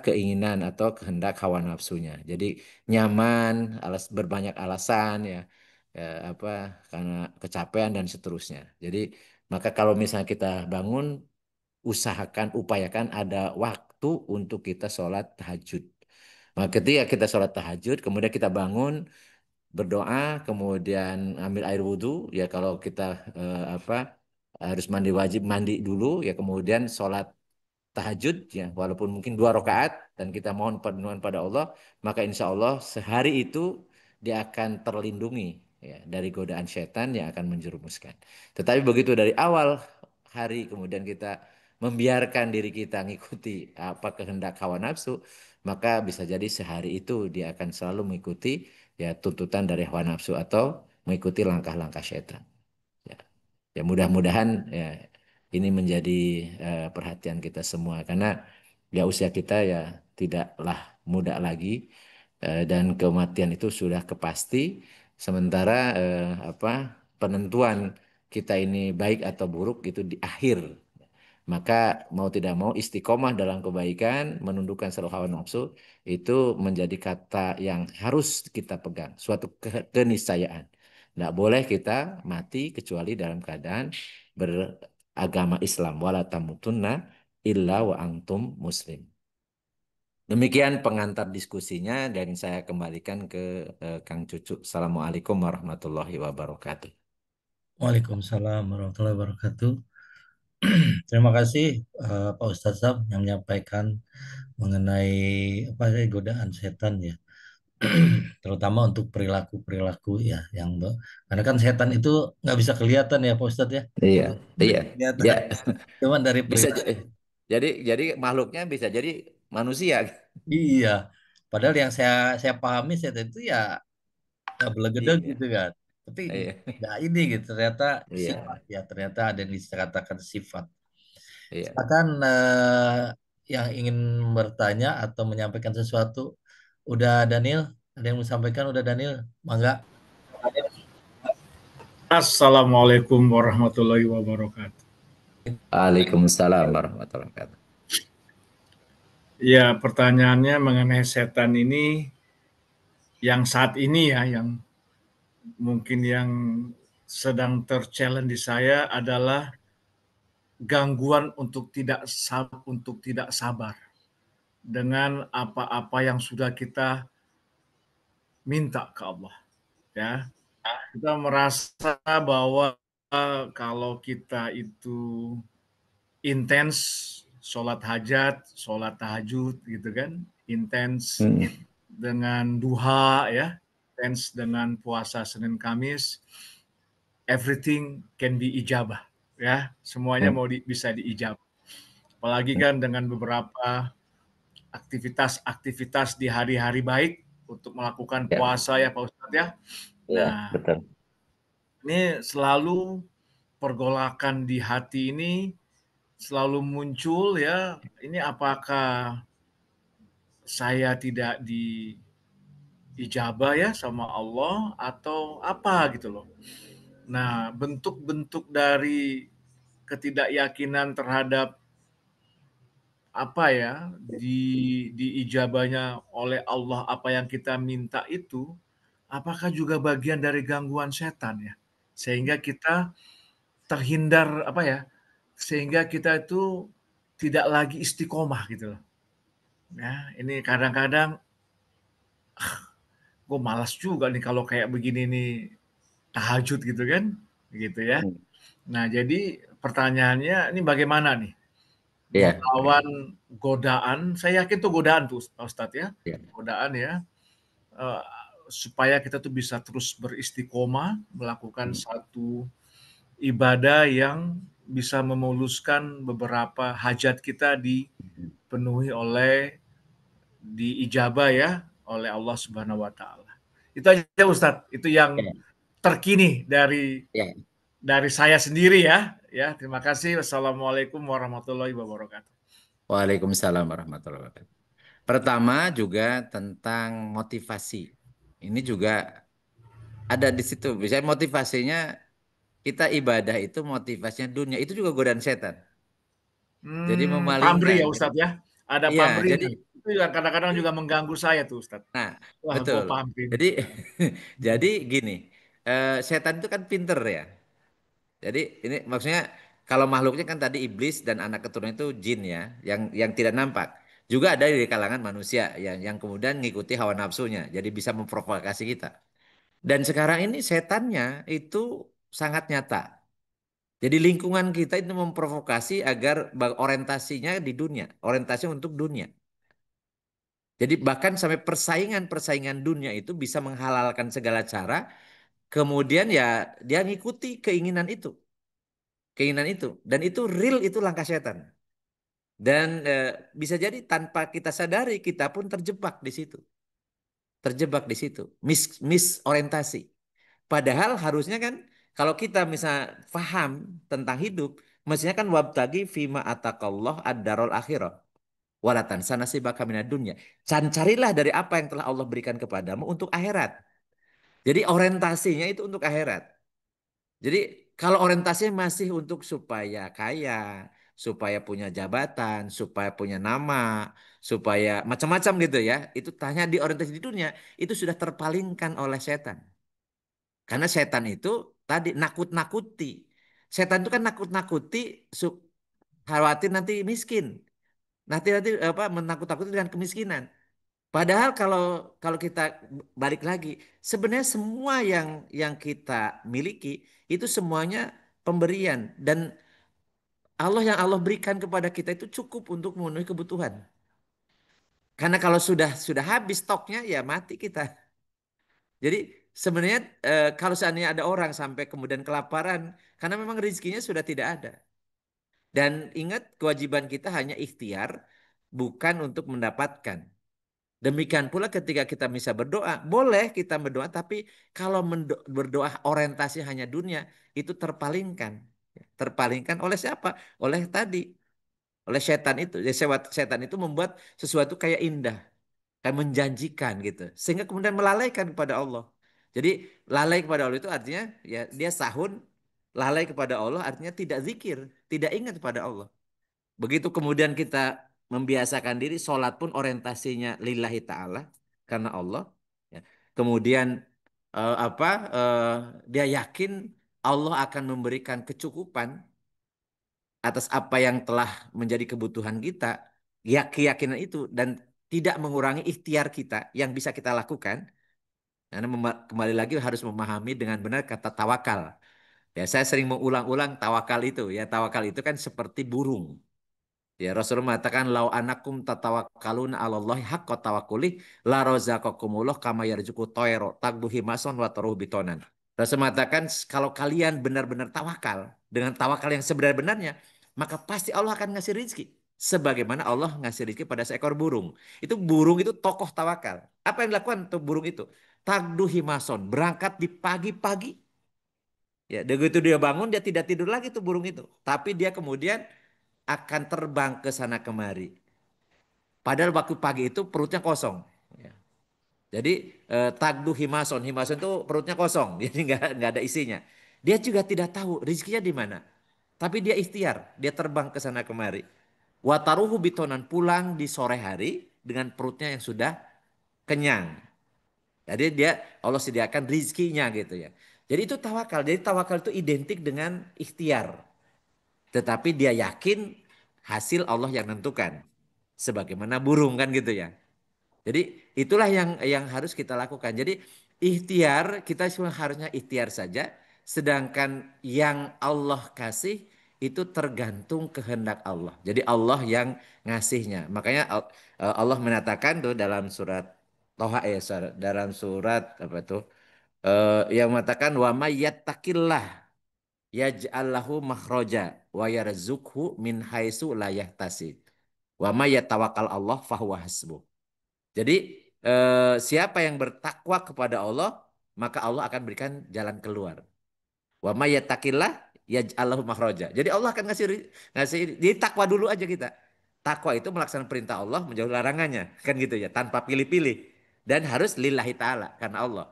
keinginan atau kehendak hawa nafsunya. Jadi nyaman, berbanyak alasan ya, apa karena kecapean dan seterusnya. Jadi maka kalau misalnya kita bangun, upayakan ada waktu untuk kita sholat tahajud. Maka ketika kita sholat tahajud, kemudian kita bangun, berdoa, kemudian ambil air wudhu, ya kalau kita harus mandi wajib mandi dulu, ya kemudian sholat tahajud, ya walaupun mungkin 2 rakaat dan kita mohon perlindungan pada Allah, maka insya Allah sehari itu dia akan terlindungi ya dari godaan setan yang akan menjerumuskan. Tetapi begitu dari awal hari kemudian kita membiarkan diri kita ngikuti apa kehendak hawa nafsu, maka bisa jadi sehari itu dia akan selalu mengikuti ya tuntutan dari hawa nafsu atau mengikuti langkah-langkah setan. Ya, ya mudah-mudahan ya ini menjadi perhatian kita semua karena ya usia kita ya tidaklah muda lagi, dan kematian itu sudah kepasti. Sementara penentuan kita ini baik atau buruk itu di akhir. Maka mau tidak mau istiqomah dalam kebaikan, menundukkan seluruh hawa nafsu itu menjadi kata yang harus kita pegang, suatu keniscayaan. Tidak boleh kita mati kecuali dalam keadaan beragama Islam. Wala tamutunna illa wa antum muslim. Demikian pengantar diskusinya dan saya kembalikan ke Kang Cucu. Assalamualaikum warahmatullahi wabarakatuh. Waalaikumsalam warahmatullahi wabarakatuh. Terima kasih Pak Ustadz Sam yang menyampaikan mengenai apa sih godaan setan ya, terutama untuk perilaku-perilaku ya karena kan setan itu nggak bisa kelihatan ya Pak Ustadz ya, Iya, nggak iya, ya. kelihatan, cuman dari Bisa perilaku. jadi makhluknya bisa jadi manusia. Iya, padahal yang saya pahami setan itu ya nggak belegedeg Iya, gitu kan, tapi iya, nggak ini gitu ternyata sifat iya, ya, ternyata ada yang dikatakan sifat. iya. Silakan yang ingin bertanya atau menyampaikan sesuatu. Udah Daniel, ada yang mau sampaikan? Udah Daniel, mangga. Assalamualaikum warahmatullahi wabarakatuh. Waalaikumsalam warahmatullahi wabarakatuh. Ya, pertanyaannya mengenai setan ini yang saat ini ya, yang mungkin yang sedang terchallenge di saya adalah gangguan untuk tidak sabar dengan apa-apa yang sudah kita minta ke Allah. Ya, kita merasa bahwa kalau kita itu intens sholat hajat, sholat tahajud gitu kan, intens dengan duha ya, intens dengan puasa Senin Kamis, everything can be ijabah ya, semuanya bisa diijabah. Apalagi kan dengan beberapa aktivitas-aktivitas di hari-hari baik untuk melakukan Ya, puasa ya Pak Ustadz ya. ya, Nah, betul. ini selalu pergolakan di hati ini selalu muncul ya. Ini apakah saya tidak diijabah ya sama Allah atau apa gitu loh. Nah, bentuk-bentuk dari ketidakyakinan terhadap apa ya, diijabahnya oleh Allah apa yang kita minta itu, apakah juga bagian dari gangguan setan ya? Sehingga kita terhindar apa ya, sehingga kita itu tidak lagi istiqomah gitu loh. Ya, ini kadang-kadang gue malas juga nih kalau kayak begini nih tahajud gitu kan, gitu ya. Hmm. Nah, jadi pertanyaannya ini bagaimana nih Iya, melawan godaan? Saya yakin tuh godaan tuh Pak Ustadz ya, iya. godaan ya, eh, supaya kita tuh bisa terus beristiqomah melakukan Hmm. satu ibadah yang bisa memuluskan beberapa hajat kita dipenuhi oleh diijabah ya oleh Allah Subhanahu wa taala. Itu aja Ustadz, itu yang Iya, terkini dari iya. saya sendiri ya. Ya, terima kasih. Wassalamualaikum warahmatullahi wabarakatuh. Waalaikumsalam warahmatullahi wabarakatuh. Pertama juga tentang motivasi. Ini juga ada di situ. Misalnya motivasinya kita ibadah itu motivasinya dunia. Itu juga godaan setan. Jadi Pamri memalingkan. ya Ustadz ya. Ada Iya, jadi pamrinya. Itu yang kadang-kadang juga mengganggu saya tuh Ustadz. nah, Wah, gue betul. pamri nih. Jadi jadi gini, setan itu kan pinter ya. Jadi ini maksudnya kalau makhluknya kan tadi iblis dan anak keturunan itu jin ya, yang tidak nampak. Juga ada di kalangan manusia yang kemudian ngikuti hawa nafsunya, jadi bisa memprovokasi kita. Dan sekarang ini setannya itu sangat nyata. Jadi lingkungan kita itu memprovokasi agar orientasinya di dunia, orientasi untuk dunia. Jadi bahkan sampai persaingan-persaingan dunia itu bisa menghalalkan segala cara, kemudian ya dia ngikuti keinginan itu. Keinginan itu. Dan itu real, itu langkah setan. Dan bisa jadi tanpa kita sadari kita pun terjebak di situ. Terjebak di situ. Misorientasi. Padahal harusnya kan kalau kita misal paham tentang hidup, mestinya kan wabtagi fima atakallah ad-darul akhirah. Walatan sanasibaka minad dunya. Carilah dari apa yang telah Allah berikan kepadamu untuk akhirat. Jadi orientasinya itu untuk akhirat. Jadi kalau orientasinya masih untuk supaya kaya, supaya punya jabatan, supaya punya nama, supaya macam-macam gitu ya, itu tanya di orientasi di dunia, itu sudah terpalingkan oleh setan. Karena setan itu tadi nakut-nakuti. Setan itu kan nakut-nakuti khawatir nanti miskin. Nanti nanti apa menakut-nakuti dengan kemiskinan. Padahal kalau kalau kita balik lagi, sebenarnya semua yang kita miliki itu semuanya pemberian dan Allah yang Allah berikan kepada kita itu cukup untuk memenuhi kebutuhan. Karena kalau sudah habis stoknya ya mati kita. Jadi sebenarnya kalau seandainya ada orang sampai kemudian kelaparan karena memang rezekinya sudah tidak ada. Dan ingat kewajiban kita hanya ikhtiar bukan untuk mendapatkan. Demikian pula ketika kita bisa berdoa, boleh kita berdoa, tapi kalau berdoa orientasi hanya dunia, itu terpalingkan. Terpalingkan oleh siapa? Oleh tadi, oleh setan itu. Jadi setan itu membuat sesuatu kayak indah, kayak menjanjikan gitu. Sehingga kemudian melalaikan kepada Allah. Jadi lalai kepada Allah itu artinya ya dia sahun, lalai kepada Allah artinya tidak zikir, tidak ingat kepada Allah. Begitu kemudian kita membiasakan diri, sholat pun orientasinya lillahi ta'ala, karena Allah. Ya. Kemudian apa dia yakin Allah akan memberikan kecukupan atas apa yang telah menjadi kebutuhan kita, ya keyakinan itu, dan tidak mengurangi ikhtiar kita yang bisa kita lakukan. Karena kembali lagi harus memahami dengan benar kata tawakal. Ya, saya sering mengulang-ulang tawakal itu. Ya, tawakal itu kan seperti burung. Ya Rasulullah mengatakan lau anakum tatawakkaluna 'alallahi haqqa tawakkuli la razaqakumullah kama yarzuqu tayra tagdu himason wa taruhu bitonan. Rasul mengatakan kalau kalian benar-benar tawakal dengan tawakal yang sebenar-benarnya maka pasti Allah akan ngasih rizki sebagaimana Allah ngasih rizki pada seekor burung. Itu burung itu tokoh tawakal. Apa yang dilakukan untuk burung itu? Tagdu himason berangkat di pagi-pagi Ya, begitu dia bangun dia tidak tidur lagi tuh burung itu. Tapi dia kemudian akan terbang ke sana kemari. Padahal waktu pagi itu perutnya kosong. Ya. Jadi tagdu himason, himason itu perutnya kosong, jadi nggak ada isinya. Dia juga tidak tahu rezekinya di mana. Tapi dia ikhtiar, dia terbang ke sana kemari. Wataruhu bitonan pulang di sore hari dengan perutnya yang sudah kenyang. Jadi dia Allah sediakan rizkinya gitu ya. Jadi itu tawakal. Jadi tawakal itu identik dengan ikhtiar. Tetapi dia yakin hasil Allah yang menentukan. Sebagaimana burung kan gitu ya. Jadi itulah yang harus kita lakukan. Jadi ikhtiar kita cuma harusnya ikhtiar saja. Sedangkan yang Allah kasih itu tergantung kehendak Allah. Jadi Allah yang ngasihnya. Makanya Allah menyatakan tuh dalam surat Toha ya, dalam surat apa tuh yang mengatakan wa may yattaqillah yaj'al lahu makhraja wa yarzuqhu min haitsu la yahtasib. Wa may yatawakkal Allah fahuwa hasbuh. Jadi siapa yang bertakwa kepada Allah, maka Allah akan berikan jalan keluar. Wa may yattaqillah yaj'al lahu makhraja. Jadi Allah akan ngasih di takwa dulu aja kita. Takwa itu melaksanakan perintah Allah, menjauhi larangannya, kan gitu ya, tanpa pilih-pilih. Dan harus lillahi taala karena Allah.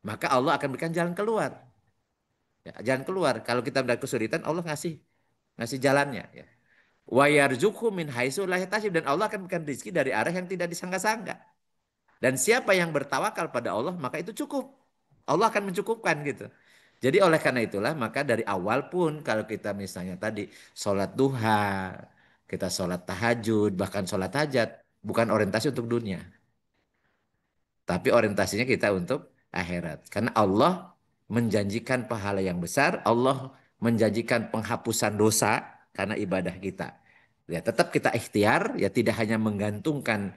Maka Allah akan berikan jalan keluar. Ya, jalan keluar. Kalau kita ada kesulitan, Allah ngasih jalannya ya. Wa yarzuqhu min haitsu la yahtasib dan Allah akan berikan rezeki dari arah yang tidak disangka-sangka. Dan siapa yang bertawakal pada Allah maka itu cukup. Allah akan mencukupkan gitu. Jadi oleh karena itulah maka dari awal pun kalau kita misalnya tadi sholat duha, kita sholat tahajud, bahkan sholat hajat, bukan orientasi untuk dunia. Tapi orientasinya kita untuk akhirat. Karena Allah menjanjikan pahala yang besar, Allah menjanjikan penghapusan dosa karena ibadah kita. Ya, tetap kita ikhtiar, ya tidak hanya menggantungkan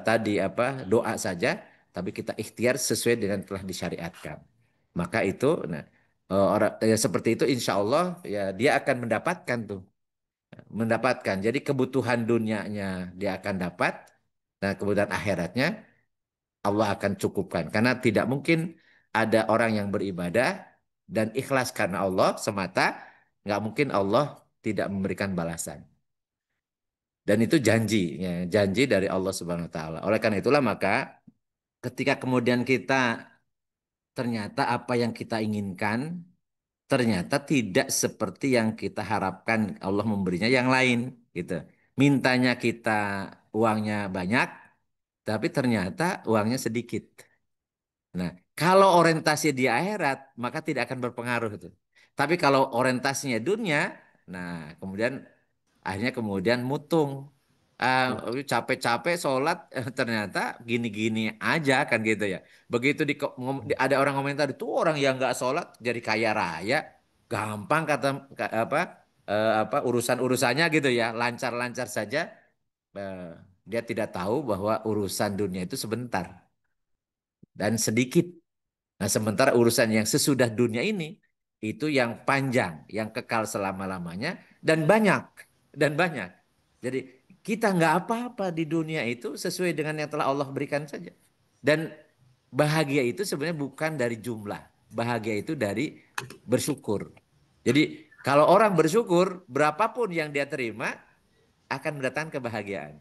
tadi apa doa saja, tapi kita ikhtiar sesuai dengan telah disyariatkan. Maka itu, nah orang ya seperti itu, insya Allah ya dia akan mendapatkan tuh, mendapatkan. Jadi kebutuhan dunianya dia akan dapat, nah kebutuhan akhiratnya Allah akan cukupkan. Karena tidak mungkin ada orang yang beribadah dan ikhlas karena Allah semata, nggak mungkin Allah tidak memberikan balasan. Dan itu janji, ya, janji dari Allah Subhanahu Wa Taala. Oleh karena itulah maka ketika kemudian kita ternyata apa yang kita inginkan ternyata tidak seperti yang kita harapkan Allah memberinya yang lain, gitu. Mintanya kita uangnya banyak, tapi ternyata uangnya sedikit. Nah, kalau orientasi di akhirat, maka tidak akan berpengaruh itu. Tapi kalau orientasinya dunia, nah kemudian akhirnya kemudian mutung. Ah, capek-capek sholat ternyata gini-gini aja kan gitu ya. Begitu ada orang komentar itu orang yang nggak sholat jadi kaya raya, gampang kata apa urusan-urusannya gitu ya, lancar-lancar saja. Eh, dia tidak tahu bahwa urusan dunia itu sebentar dan sedikit. Nah, sementara urusan yang sesudah dunia ini itu yang panjang, yang kekal selama-lamanya dan banyak dan banyak. Jadi kita nggak apa-apa di dunia itu sesuai dengan yang telah Allah berikan saja. Dan bahagia itu sebenarnya bukan dari jumlah, bahagia itu dari bersyukur. Jadi kalau orang bersyukur, berapapun yang dia terima akan mendatangkan kebahagiaan.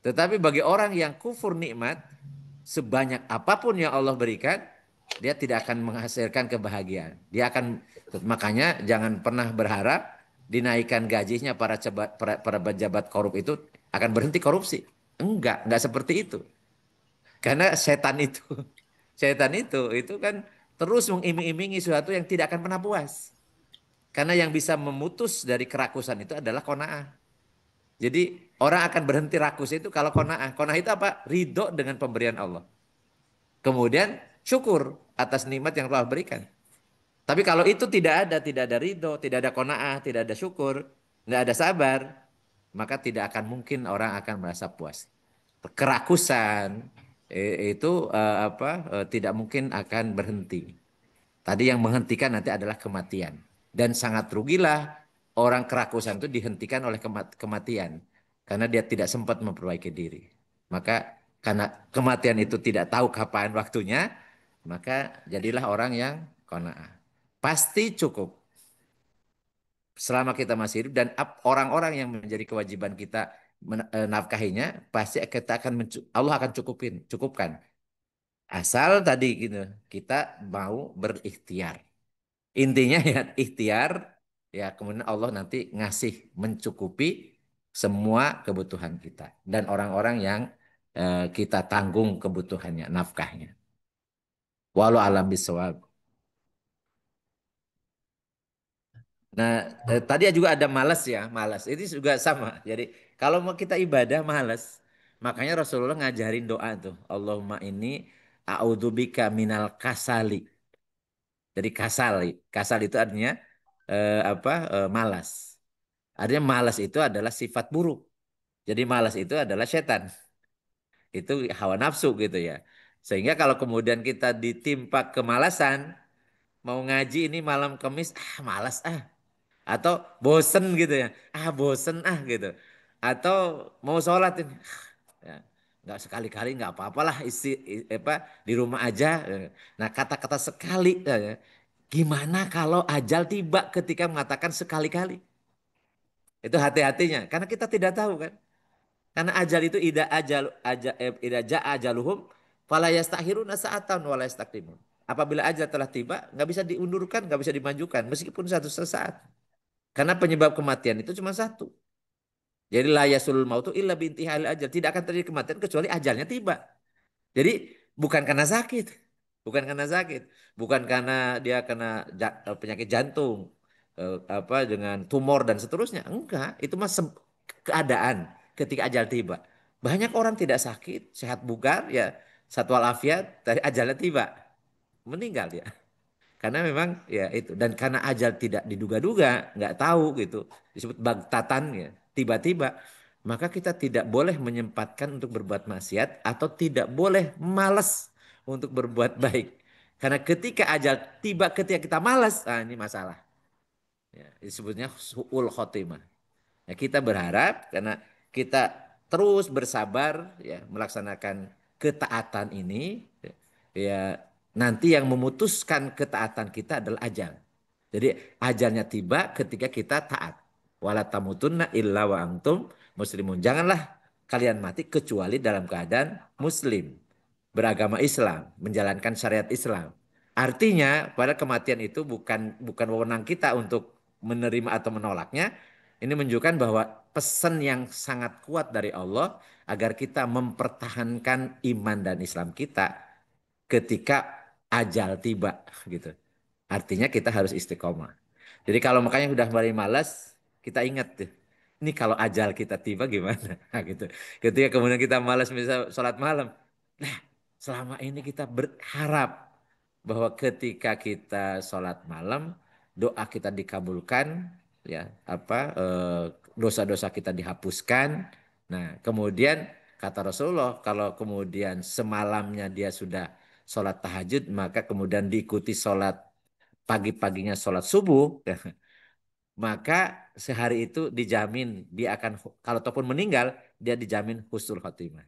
Tetapi bagi orang yang kufur nikmat, sebanyak apapun yang Allah berikan, dia tidak akan menghasilkan kebahagiaan. Dia akan makanya jangan pernah berharap dinaikkan gajinya para pejabat korup itu akan berhenti korupsi. Enggak seperti itu. Karena setan itu kan terus mengiming-imingi sesuatu yang tidak akan pernah puas. Karena yang bisa memutus dari kerakusan itu adalah qanaah. Jadi orang akan berhenti rakus itu kalau qanaah. Qanaah itu apa? Ridho dengan pemberian Allah. Kemudian syukur atas nikmat yang telah berikan. Tapi kalau itu tidak ada ridho, tidak ada qanaah, tidak ada syukur, tidak ada sabar, maka tidak akan mungkin orang akan merasa puas. Kerakusan itu tidak mungkin akan berhenti. Tadi yang menghentikan nanti adalah kematian. Dan sangat rugilah orang kerakusan itu dihentikan oleh kematian. Karena dia tidak sempat memperbaiki diri. Maka karena kematian itu tidak tahu kapan waktunya, maka jadilah orang yang qanaah. pasti cukup selama kita masih hidup dan orang-orang yang menjadi kewajiban kita nafkahinya pasti kita akan Allah akan cukupkan. Asal tadi gitu kita mau berikhtiar. Intinya ya ikhtiar ya kemudian Allah nanti ngasih mencukupi semua kebutuhan kita dan orang-orang yang kita tanggung kebutuhannya, nafkahnya. Walau alam bisawab. Nah, tadi juga ada malas ya, malas. Ini juga sama. Jadi kalau mau kita ibadah malas, makanya Rasulullah ngajarin doa tuh. Allahumma inni a'udzubika minal kasali. Jadi kasal itu artinya malas. Artinya malas itu adalah sifat buruk. Jadi malas itu adalah setan. Itu hawa nafsu gitu ya. Sehingga kalau kemudian kita ditimpa kemalasan, mau ngaji ini malam Kamis, malas ah. Atau bosen gitu ya, bosen gitu. Atau mau sholat ini, ya, nggak sekali-kali nggak apa-apalah di rumah aja. Nah kata-kata sekali, gimana kalau ajal tiba ketika mengatakan sekali-kali? Itu hati-hatinya, karena kita tidak tahu kan. Karena ajal itu ida jaa ajaluhum fala yastakhiruna sa'atan wa la yastaqdimun. Apabila ajal telah tiba, nggak bisa diundurkan, nggak bisa dimajukan, meskipun satu saat. Karena penyebab kematian itu cuma satu. Jadi la yasul mautu illa bintihal ajal. Tidak akan terjadi kematian kecuali ajalnya tiba. Jadi bukan karena sakit. Bukan karena sakit. Bukan karena dia kena penyakit jantung. Dengan tumor dan seterusnya. Enggak. Itu mah keadaan ketika ajal tiba. Banyak orang tidak sakit. Sehat bugar. Ya satu walafiat. Dari ajalnya tiba. Meninggal dia. Karena memang ya itu dan karena ajal tidak diduga-duga, nggak tahu gitu, disebut bagtatan ya, tiba-tiba, maka kita tidak boleh menyempatkan untuk berbuat maksiat atau tidak boleh malas untuk berbuat baik. Karena ketika ajal tiba ketika kita malas, ini masalah. Ya, disebutnya su'ul khotimah. Ya, kita berharap karena kita terus bersabar ya melaksanakan ketaatan ini ya nanti yang memutuskan ketaatan kita adalah ajal. Jadi ajalnya tiba ketika kita taat. Wala tamutunna illa wa antum muslimun. Janganlah kalian mati kecuali dalam keadaan muslim, beragama Islam, menjalankan syariat Islam. Artinya pada kematian itu bukan wewenang kita untuk menerima atau menolaknya. Ini menunjukkan bahwa pesan yang sangat kuat dari Allah agar kita mempertahankan iman dan Islam kita ketika ajal tiba gitu. Artinya kita harus istiqomah. Jadi kalau makanya udah mulai malas, kita ingat tuh. Ini kalau ajal kita tiba gimana? Nah, gitu. Ketika kemudian kita malas misal sholat malam. Nah, selama ini kita berharap bahwa ketika kita sholat malam, doa kita dikabulkan, ya dosa-dosa kita dihapuskan. Nah, kemudian kata Rasulullah, kalau kemudian semalamnya dia sudah sholat tahajud, maka kemudian diikuti sholat pagi-paginya sholat subuh, ya, maka sehari itu dijamin dia akan kalau ataupun meninggal dia dijamin husnul khotimah.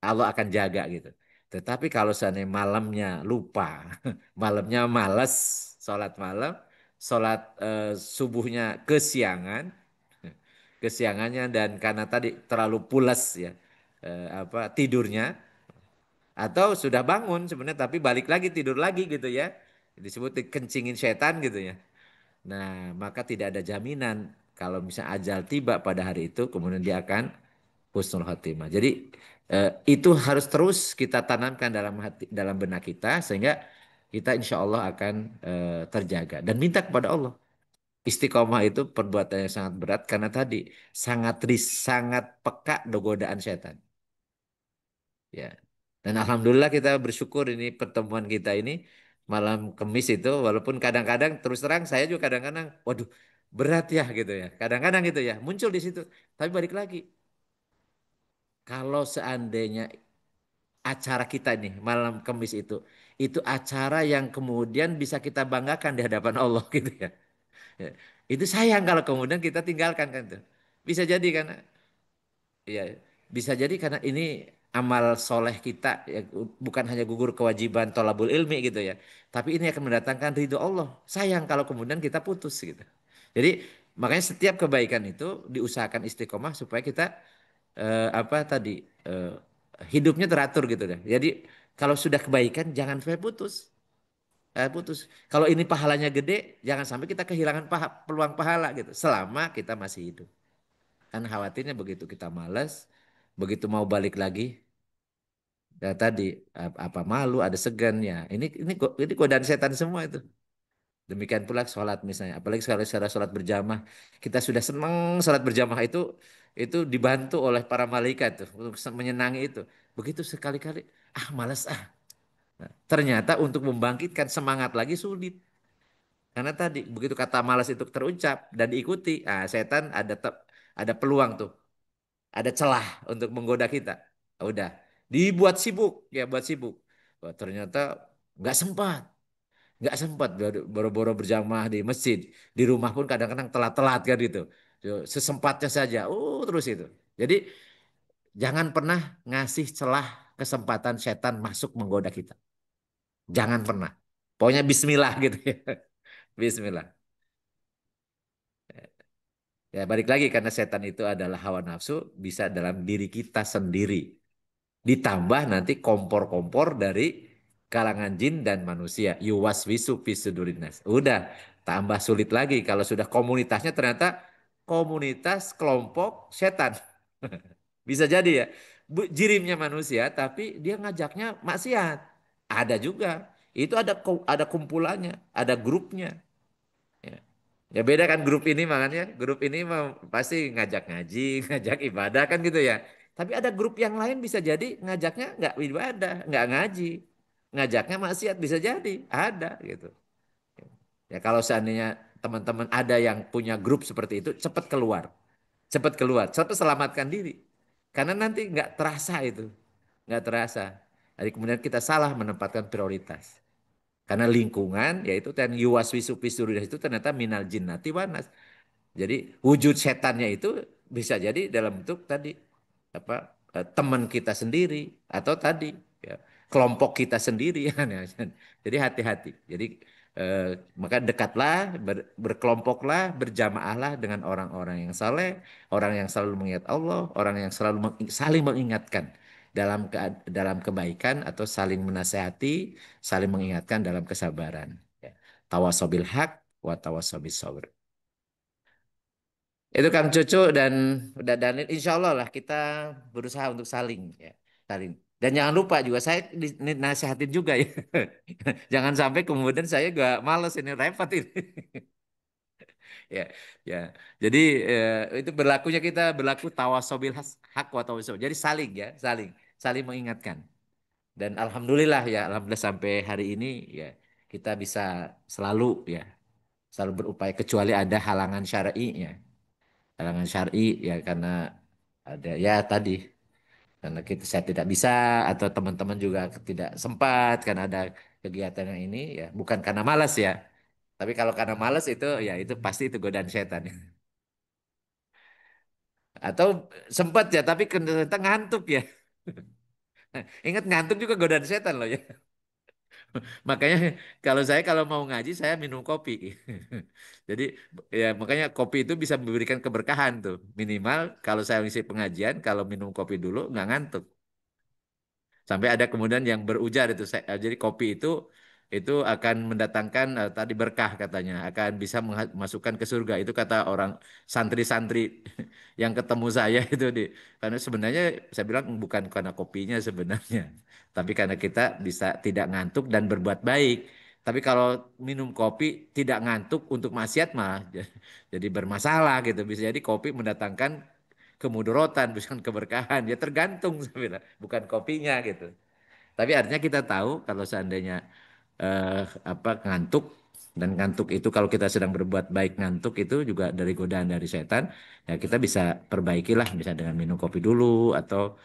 Allah akan jaga gitu. Tetapi kalau seandainya malamnya lupa, malamnya males sholat malam, sholat subuhnya kesiangannya dan karena tadi terlalu pulas ya tidurnya atau sudah bangun sebenarnya tapi balik lagi tidur lagi gitu ya disebut dikencingin setan gitu ya. Nah, maka tidak ada jaminan kalau misalnya ajal tiba pada hari itu, kemudian dia akan husnul khotimah. Jadi itu harus terus kita tanamkan dalam hati, dalam benak kita sehingga kita insya Allah akan terjaga dan minta kepada Allah. Istiqomah itu perbuatan yang sangat berat karena tadi sangat peka godaan setan. Ya. Dan alhamdulillah kita bersyukur ini pertemuan kita ini malam Kemis itu walaupun kadang-kadang terus terang saya juga kadang-kadang waduh berat ya gitu ya. Kadang-kadang gitu ya muncul di situ. Tapi balik lagi kalau seandainya acara kita nih malam Kemis itu acara yang kemudian bisa kita banggakan di hadapan Allah gitu ya. Ya. Itu sayang kalau kemudian kita tinggalkan kan tuh. Bisa jadi karena iya bisa jadi karena ini amal soleh kita ya, bukan hanya gugur kewajiban tolabul ilmi gitu ya, tapi ini akan mendatangkan ridho Allah. Sayang kalau kemudian kita putus gitu. Jadi makanya setiap kebaikan itu diusahakan istiqomah supaya kita apa tadi eh, hidupnya teratur gitu deh. Jadi kalau sudah kebaikan jangan sampai putus. Putus. Kalau ini pahalanya gede, jangan sampai kita kehilangan peluang pahala gitu. Selama kita masih hidup. Kan khawatirnya begitu kita malas, begitu mau balik lagi, ya tadi apa malu, ada segan ya. Ini godaan setan semua itu. Demikian pula sholat misalnya, apalagi kalau secara sholat berjamaah, kita sudah senang sholat berjamaah itu dibantu oleh para malaikat tuh untuk menyenangi itu. Begitu sekali-kali, malas ah. Nah, ternyata untuk membangkitkan semangat lagi sulit. Karena tadi begitu kata malas itu terucap dan diikuti, setan ada peluang tuh, ada celah untuk menggoda kita. Udah, dibuat sibuk, ya buat sibuk. Wah, ternyata nggak sempat. Nggak sempat boro-boro berjamaah di masjid. Di rumah pun kadang-kadang telat-telat kan gitu. Sesempatnya saja. Terus itu. Jadi jangan pernah ngasih celah kesempatan setan masuk menggoda kita. Jangan pernah. Pokoknya bismillah gitu ya. Bismillah. Ya balik lagi karena setan itu adalah hawa nafsu bisa dalam diri kita sendiri. Ditambah nanti kompor-kompor dari kalangan jin dan manusia. Yuwaswisu fisudurinas. Udah tambah sulit lagi kalau sudah komunitasnya ternyata komunitas kelompok setan. Bisa jadi ya. Jirimnya manusia tapi dia ngajaknya maksiat. Ada juga. Itu ada kumpulannya, ada grupnya. Ya. Ya beda kan grup ini makanya grup ini pasti ngajak ngaji, ngajak ibadah kan gitu ya. Tapi ada grup yang lain bisa jadi ngajaknya nggak ibadah, nggak ngaji, ngajaknya maksiat bisa jadi ada gitu. Ya kalau seandainya teman-teman ada yang punya grup seperti itu, cepat keluar, cepat selamatkan diri. Karena nanti nggak terasa itu, nggak terasa. Jadi kemudian kita salah menempatkan prioritas. Karena lingkungan yaitu dan yuwaswisu pisuridah itu ternyata minal jinnati wanas. Jadi wujud setannya itu bisa jadi dalam bentuk tadi apa teman kita sendiri atau tadi ya, kelompok kita sendiri ya. Jadi hati-hati. Jadi maka dekatlah, berkelompoklah, berjamaahlah dengan orang-orang yang saleh, orang yang selalu mengingat Allah, orang yang selalu saling mengingatkan dalam kebaikan atau saling menasehati, saling mengingatkan dalam kesabaran. Ya. Tawasobil haq wa tawasobis sabr. Itu Kang Cucu dan insya Allah lah kita berusaha untuk saling ya, saling. Dan jangan lupa juga saya nasihatin juga ya. Jangan sampai kemudian saya gak males ini repot ini. Ya, ya. Jadi itu berlaku tawasobil hak wa tawasobil. Jadi saling ya, saling mengingatkan. Dan alhamdulillah ya, alhamdulillah sampai hari ini ya kita bisa selalu ya, selalu berupaya kecuali ada halangan syar'i ya. Halangan syar'i ya karena ada ya tadi karena saya tidak bisa atau teman-teman juga tidak sempat karena ada kegiatan yang ini ya bukan karena malas ya tapi kalau karena malas itu pasti itu godaan setan atau sempat ya tapi ternyata ngantuk ya ingat ngantuk juga godaan setan loh ya makanya kalau mau ngaji saya minum kopi jadi ya makanya kopi itu bisa memberikan keberkahan tuh minimal kalau saya ngisi pengajian kalau minum kopi dulu nggak ngantuk. Sampai ada kemudian yang berujar itu jadi kopi itu akan mendatangkan tadi berkah katanya, akan bisa masukkan ke surga. Itu kata orang santri-santri yang ketemu saya itu karena sebenarnya saya bilang bukan karena kopinya sebenarnya, tapi karena kita bisa tidak ngantuk dan berbuat baik. Tapi kalau minum kopi tidak ngantuk untuk maksiat mah jadi bermasalah gitu. Bisa jadi kopi mendatangkan kemudorotan, bukan keberkahan. Ya tergantung sebenarnya, bukan kopinya gitu. Tapi artinya kita tahu kalau seandainya apa ngantuk dan ngantuk itu kalau kita sedang berbuat baik ngantuk itu juga dari godaan dari setan, ya kita bisa perbaikilah bisa dengan minum kopi dulu atau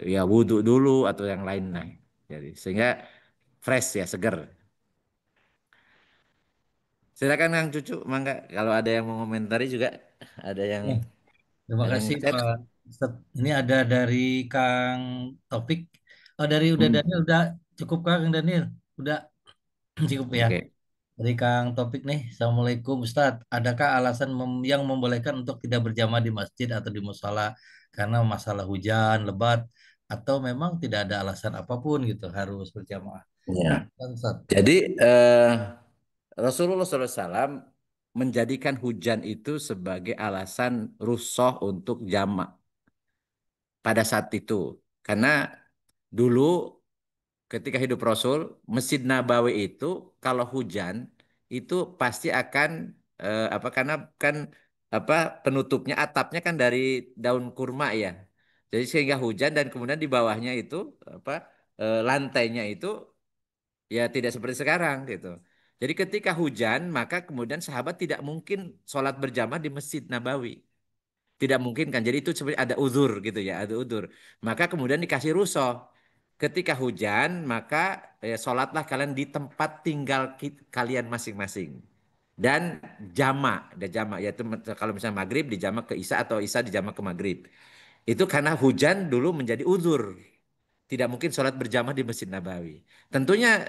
ya wudhu dulu atau yang lain lah. Jadi sehingga fresh ya seger. Silakan Kang Cucu, mangga kalau ada yang mau komentari juga ada yang Ya, terima ada yang kasih chat. Pak Ustaz, ini ada dari Kang Topik. Oh, udah Hmm. Daniel, udah cukup Kang Daniel. Udah cukup ya. Oke. Dari Kang Topik nih. Assalamualaikum Ustadz. Adakah alasan yang membolehkan untuk tidak berjamaah di masjid atau di musola karena masalah hujan, lebat, atau memang tidak ada alasan apapun gitu harus berjamaah? Ya. Kan, Ustadz? Jadi Rasulullah SAW menjadikan hujan itu sebagai alasan rukhsah untuk jamak pada saat itu. Karena dulu ketika hidup Rasul, Masjid Nabawi itu kalau hujan itu pasti akan apa karena kan apa penutupnya atapnya kan dari daun kurma ya. Jadi sehingga hujan dan kemudian di bawahnya itu apa lantainya itu ya tidak seperti sekarang gitu. Jadi ketika hujan maka kemudian sahabat tidak mungkin sholat berjamaah di Masjid Nabawi. Tidak mungkin kan. Jadi itu sebenarnya ada uzur gitu ya, ada uzur. Maka kemudian dikasih rusoh. Ketika hujan, maka sholatlah kalian di tempat tinggal kalian masing-masing. Dan jamak, yaitu kalau misalnya maghrib dijamak ke isya atau isya dijamak ke maghrib. Itu karena hujan dulu menjadi uzur. Tidak mungkin sholat berjamaah di Masjid Nabawi. Tentunya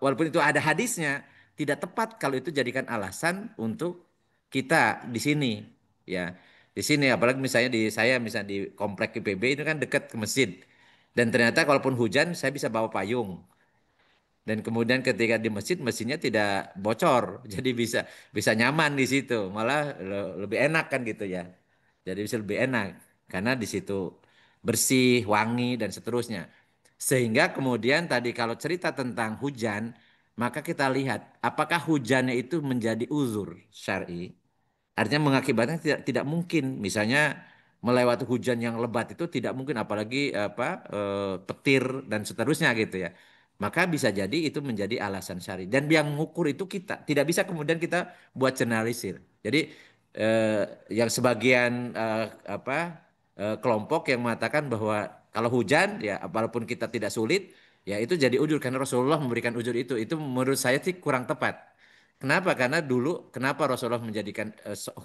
walaupun itu ada hadisnya, tidak tepat kalau itu jadikan alasan untuk kita di sini. Ya, di sini apalagi misalnya di saya misalnya di komplek IPB itu kan dekat ke masjid. Dan ternyata kalaupun hujan saya bisa bawa payung. Dan kemudian ketika di masjid mesinnya tidak bocor, jadi bisa bisa nyaman di situ, malah lebih enak kan gitu ya. Jadi bisa lebih enak karena di situ bersih, wangi dan seterusnya. Sehingga kemudian tadi kalau cerita tentang hujan, maka kita lihat apakah hujannya itu menjadi uzur syar'i. Artinya mengakibatkan tidak mungkin misalnya melewati hujan yang lebat itu tidak mungkin apalagi apa petir dan seterusnya gitu ya. Maka bisa jadi itu menjadi alasan syar'i dan yang mengukur itu kita tidak bisa kemudian kita buat generalisir. Jadi yang sebagian kelompok yang mengatakan bahwa kalau hujan ya walaupun kita tidak sulit ya itu jadi ujur karena Rasulullah memberikan ujur itu menurut saya sih kurang tepat. Kenapa? Karena dulu kenapa Rasulullah menjadikan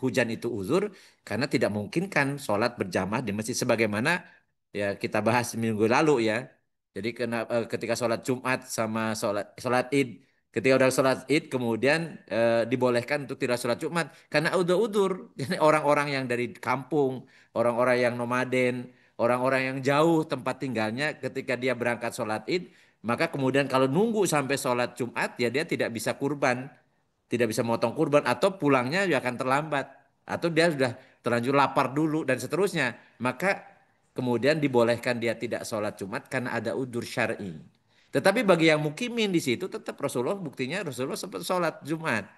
hujan itu uzur? Karena tidak mungkin kan sholat berjamaah di masjid sebagaimana ya kita bahas minggu lalu ya. Jadi ketika sholat Jumat sama sholat Id, ketika udah sholat Id kemudian dibolehkan untuk tidak sholat Jumat karena udah udur. Jadi orang-orang yang dari kampung, orang-orang yang nomaden, orang-orang yang jauh tempat tinggalnya ketika dia berangkat sholat Id, maka kemudian kalau nunggu sampai sholat Jumat ya dia tidak bisa kurban tidak bisa memotong kurban atau pulangnya juga akan terlambat atau dia sudah terlanjur lapar dulu dan seterusnya maka kemudian dibolehkan dia tidak sholat Jumat karena ada udur syar'i. Tetapi bagi yang mukimin di situ tetap Rasulullah buktinya Rasulullah sempat sholat Jumat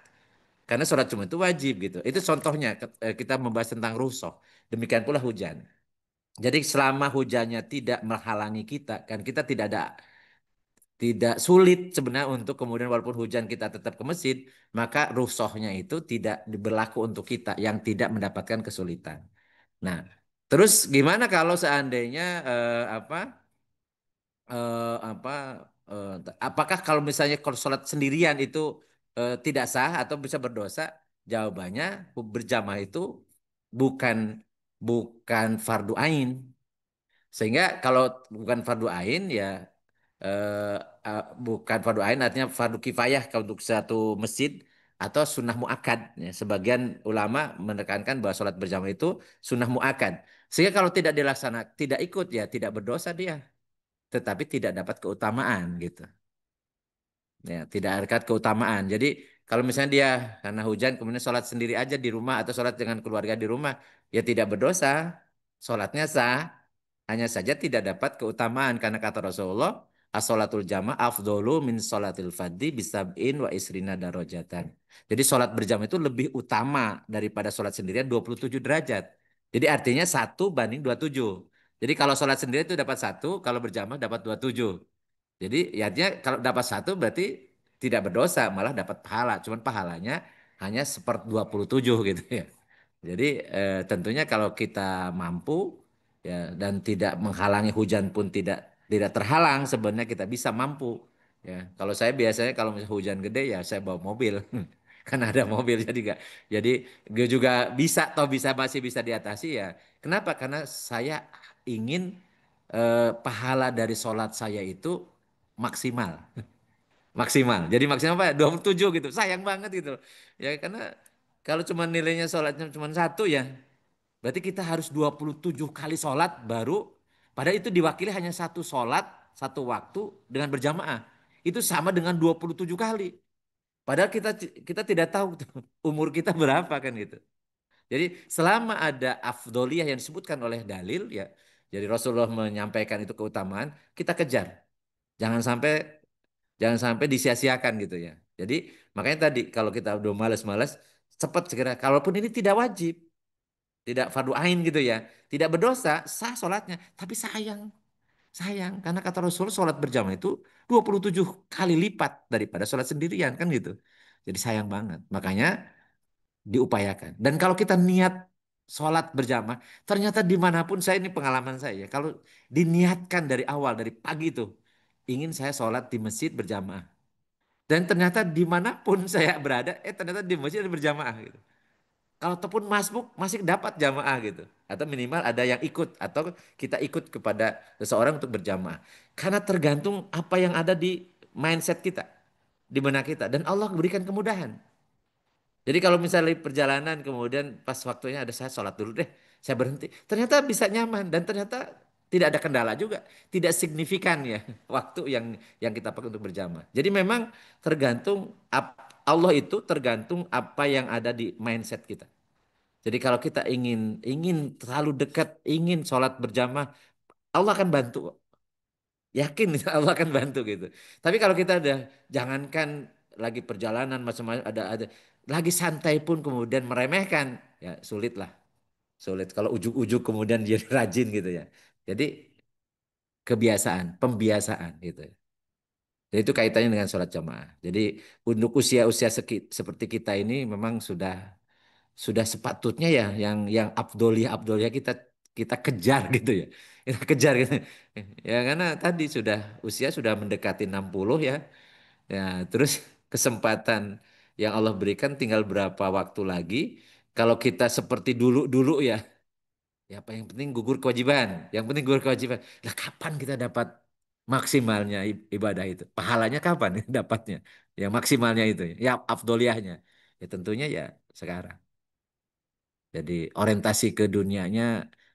karena sholat Jumat itu wajib gitu. Itu contohnya kita membahas tentang rusuh. Demikian pula hujan. Jadi selama hujannya tidak menghalangi kita kan kita tidak sulit sebenarnya untuk kemudian walaupun hujan kita tetap ke masjid, maka rukhsahnya itu tidak berlaku untuk kita yang tidak mendapatkan kesulitan. Nah, terus gimana kalau seandainya apa apakah kalau misalnya kalau sholat sendirian itu tidak sah atau bisa berdosa? Jawabannya berjamaah itu bukan bukan fardu ain. Sehingga kalau bukan fardu ain ya eh, bukan fardu ain artinya fardu kifayah kalau untuk satu masjid atau sunnah muakkad. Ya. Sebagian ulama menekankan bahwa sholat berjamaah itu sunnah muakkad. Sehingga kalau tidak dilaksanakan, tidak ikut ya tidak berdosa dia, tetapi tidak dapat keutamaan gitu. Ya, tidak dekat keutamaan. Jadi kalau misalnya dia karena hujan kemudian sholat sendiri aja di rumah atau sholat dengan keluarga di rumah, ya tidak berdosa, sholatnya sah. Hanya saja tidak dapat keutamaan karena kata Rasulullah, as-sholatul jamaah afdolu min sholatil fadhi bisab'in wa isrina darajatan. Jadi sholat berjamaah itu lebih utama daripada sholat sendirian 27 derajat. Jadi artinya 1 banding 27. Jadi kalau sholat sendiri itu dapat 1, kalau berjamaah dapat 27. Jadi ya artinya kalau dapat 1 berarti tidak berdosa, malah dapat pahala. Cuman pahalanya hanya 1/27 gitu ya. Jadi tentunya kalau kita mampu ya dan tidak menghalangi hujan pun tidak terhalang sebenarnya kita bisa mampu ya. Kalau saya biasanya kalau misalnya hujan gede ya saya bawa mobil. Kan ada mobil jadi gue juga masih bisa diatasi ya. Kenapa? Karena saya ingin pahala dari sholat saya itu maksimal. Maksimal. Jadi maksimal apa? 27 gitu. Sayang banget gitu. Ya karena kalau cuma nilainya sholatnya cuma satu ya, berarti kita harus 27 kali sholat baru, padahal itu diwakili hanya satu sholat, satu waktu dengan berjamaah. Itu sama dengan 27 kali. Padahal kita kita tidak tahu tuh, umur kita berapa kan gitu. Jadi selama ada afdoliyah yang disebutkan oleh dalil ya, jadi Rasulullah menyampaikan itu keutamaan, kita kejar. Jangan sampai disia-siakan gitu ya. Jadi makanya tadi kalau kita udah malas-malas, cepat segera. Kalaupun ini tidak wajib, tidak fardu ain gitu ya, tidak berdosa, sah sholatnya. Tapi sayang, sayang. Karena kata Rasul sholat berjamaah itu 27 kali lipat daripada sholat sendirian kan gitu. Jadi sayang banget. Makanya diupayakan. Dan kalau kita niat sholat berjamaah, ternyata dimanapun saya ini pengalaman saya ya, kalau diniatkan dari awal, dari pagi itu, ingin saya sholat di masjid berjamaah. Dan ternyata dimanapun saya berada, ternyata di masjid ada berjamaah gitu. Kalau ataupun masbuk masih dapat jamaah gitu. Atau minimal ada yang ikut. Atau kita ikut kepada seseorang untuk berjamaah. Karena tergantung apa yang ada di mindset kita. Di benak kita. Dan Allah berikan kemudahan. Jadi kalau misalnya di perjalanan kemudian pas waktunya ada saya sholat dulu deh. Saya berhenti. Ternyata bisa nyaman. Dan ternyata tidak ada kendala juga. Tidak signifikan ya waktu yang kita pakai untuk berjamaah. Jadi memang tergantung Allah itu tergantung apa yang ada di mindset kita. Jadi kalau kita ingin ingin terlalu dekat, ingin sholat berjamaah, Allah akan bantu. Yakin Allah akan bantu gitu. Tapi kalau kita udah jangankan lagi perjalanan macam-macam ada lagi santai pun kemudian meremehkan, ya sulit lah. Sulit kalau ujuk-ujuk kemudian jadi rajin gitu ya. Jadi kebiasaan, pembiasaan gitu. Jadi itu kaitannya dengan sholat jamaah. Jadi untuk usia-usia seperti kita ini memang sudah sepatutnya ya yang abdoliyah kita kita kejar gitu ya. Kita kejar gitu. Ya karena tadi usia sudah mendekati 60 ya. Ya, terus kesempatan yang Allah berikan tinggal berapa waktu lagi. Kalau kita seperti dulu-dulu ya, ya apa yang penting gugur kewajiban. Yang penting gugur kewajiban. Lah kapan kita dapat maksimalnya ibadah itu? Pahalanya kapan dapatnya? Ya maksimalnya itu ya, ya afdoliyahnya. Ya tentunya ya sekarang. Jadi orientasi ke dunianya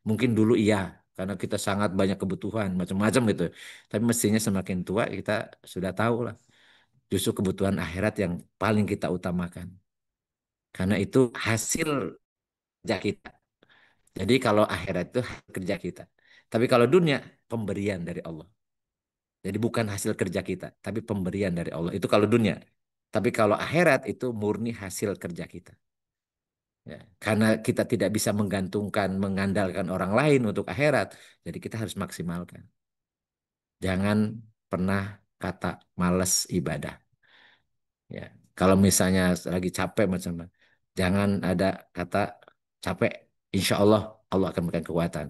mungkin dulu iya, karena kita sangat banyak kebutuhan macam-macam gitu. Tapi mestinya semakin tua kita sudah tahu lah. Justru kebutuhan akhirat yang paling kita utamakan. Karena itu hasil kerja kita. Jadi kalau akhirat itu hasil kerja kita. Tapi kalau dunia pemberian dari Allah. Jadi bukan hasil kerja kita, tapi pemberian dari Allah. Itu kalau dunia. Tapi kalau akhirat itu murni hasil kerja kita. Ya, karena kita tidak bisa menggantungkan, mengandalkan orang lain untuk akhirat, jadi kita harus maksimalkan. Jangan pernah kata malas ibadah. Ya, kalau misalnya lagi capek macam, jangan ada kata capek. Insya Allah Allah akan memberikan kekuatan.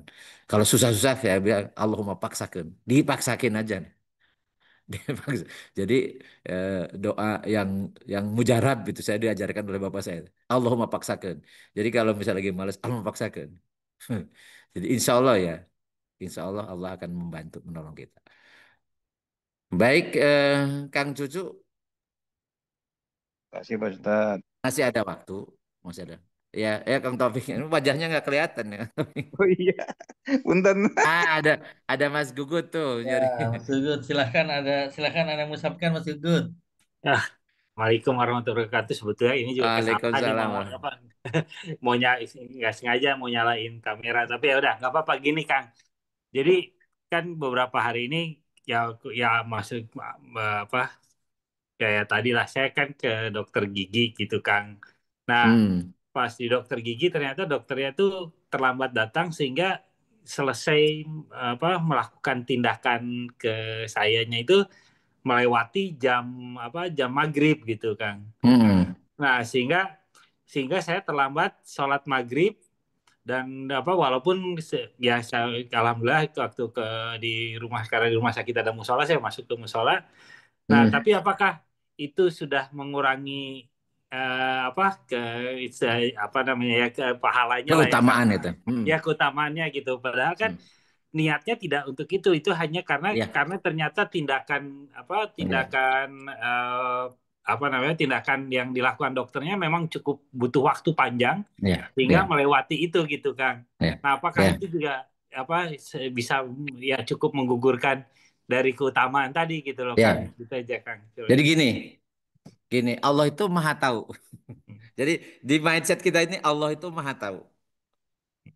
Kalau susah-susah saya bilang Allahumma paksakan, dipaksakin aja. Dipaksa. Jadi doa yang mujarab itu saya diajarkan oleh bapak saya. Allahumma paksakan. Jadi kalau misalnya lagi malas, Allahumma paksakan. Jadi insya Allah Allah akan membantu menolong kita. Baik, Kang Cucu, Kasih Pak Ustadz. masih ada waktu, masih ada. Ya, ya Kang Taufik, ini wajahnya nggak kelihatan ya. Oh iya, punten. Ada Mas Gugut tuh, Ya, jadi. Mas Ugut, silahkan ada yang mengucapkan Mas Ugut. Ya, Assalamualaikum warahmatullahi wabarakatuh. Sebetulnya ini juga kesalahan nih Waalaikumsalam. mau apa? Mau nggak sengaja mau nyalain kamera, tapi ya udah nggak apa-apa gini Kang. Jadi kan beberapa hari ini ya ya masuk apa kayak tadi lah saya kan ke dokter gigi gitu Kang. Nah Hmm. pas di dokter gigi ternyata dokternya tuh terlambat datang sehingga selesai melakukan tindakan ke sayanya itu melewati jam maghrib gitu Kang. Hmm. Nah sehingga sehingga saya terlambat sholat maghrib dan walaupun ya alhamdulillah waktu di rumah sekarang di rumah sakit ada musola saya masuk ke musola. Nah Hmm. tapi apakah itu sudah mengurangi apa ke apa namanya ya ke pahalanya lah ya Kang. Keutamaan itu. Ya keutamaannya gitu. Padahal kan Hmm. niatnya tidak untuk itu hanya Ya, karena ternyata tindakan apa ya, tindakan apa namanya tindakan yang dilakukan dokternya memang cukup butuh waktu panjang ya, sehingga ya, melewati itu gitu Kang. ya, Nah, apakah ya, itu juga apa bisa ya cukup menggugurkan dari keutamaan tadi gitu loh Kang. ya. Gitu aja Kang. Coba. Jadi gini, Allah itu maha tahu. Jadi di mindset kita ini Allah itu maha tahu.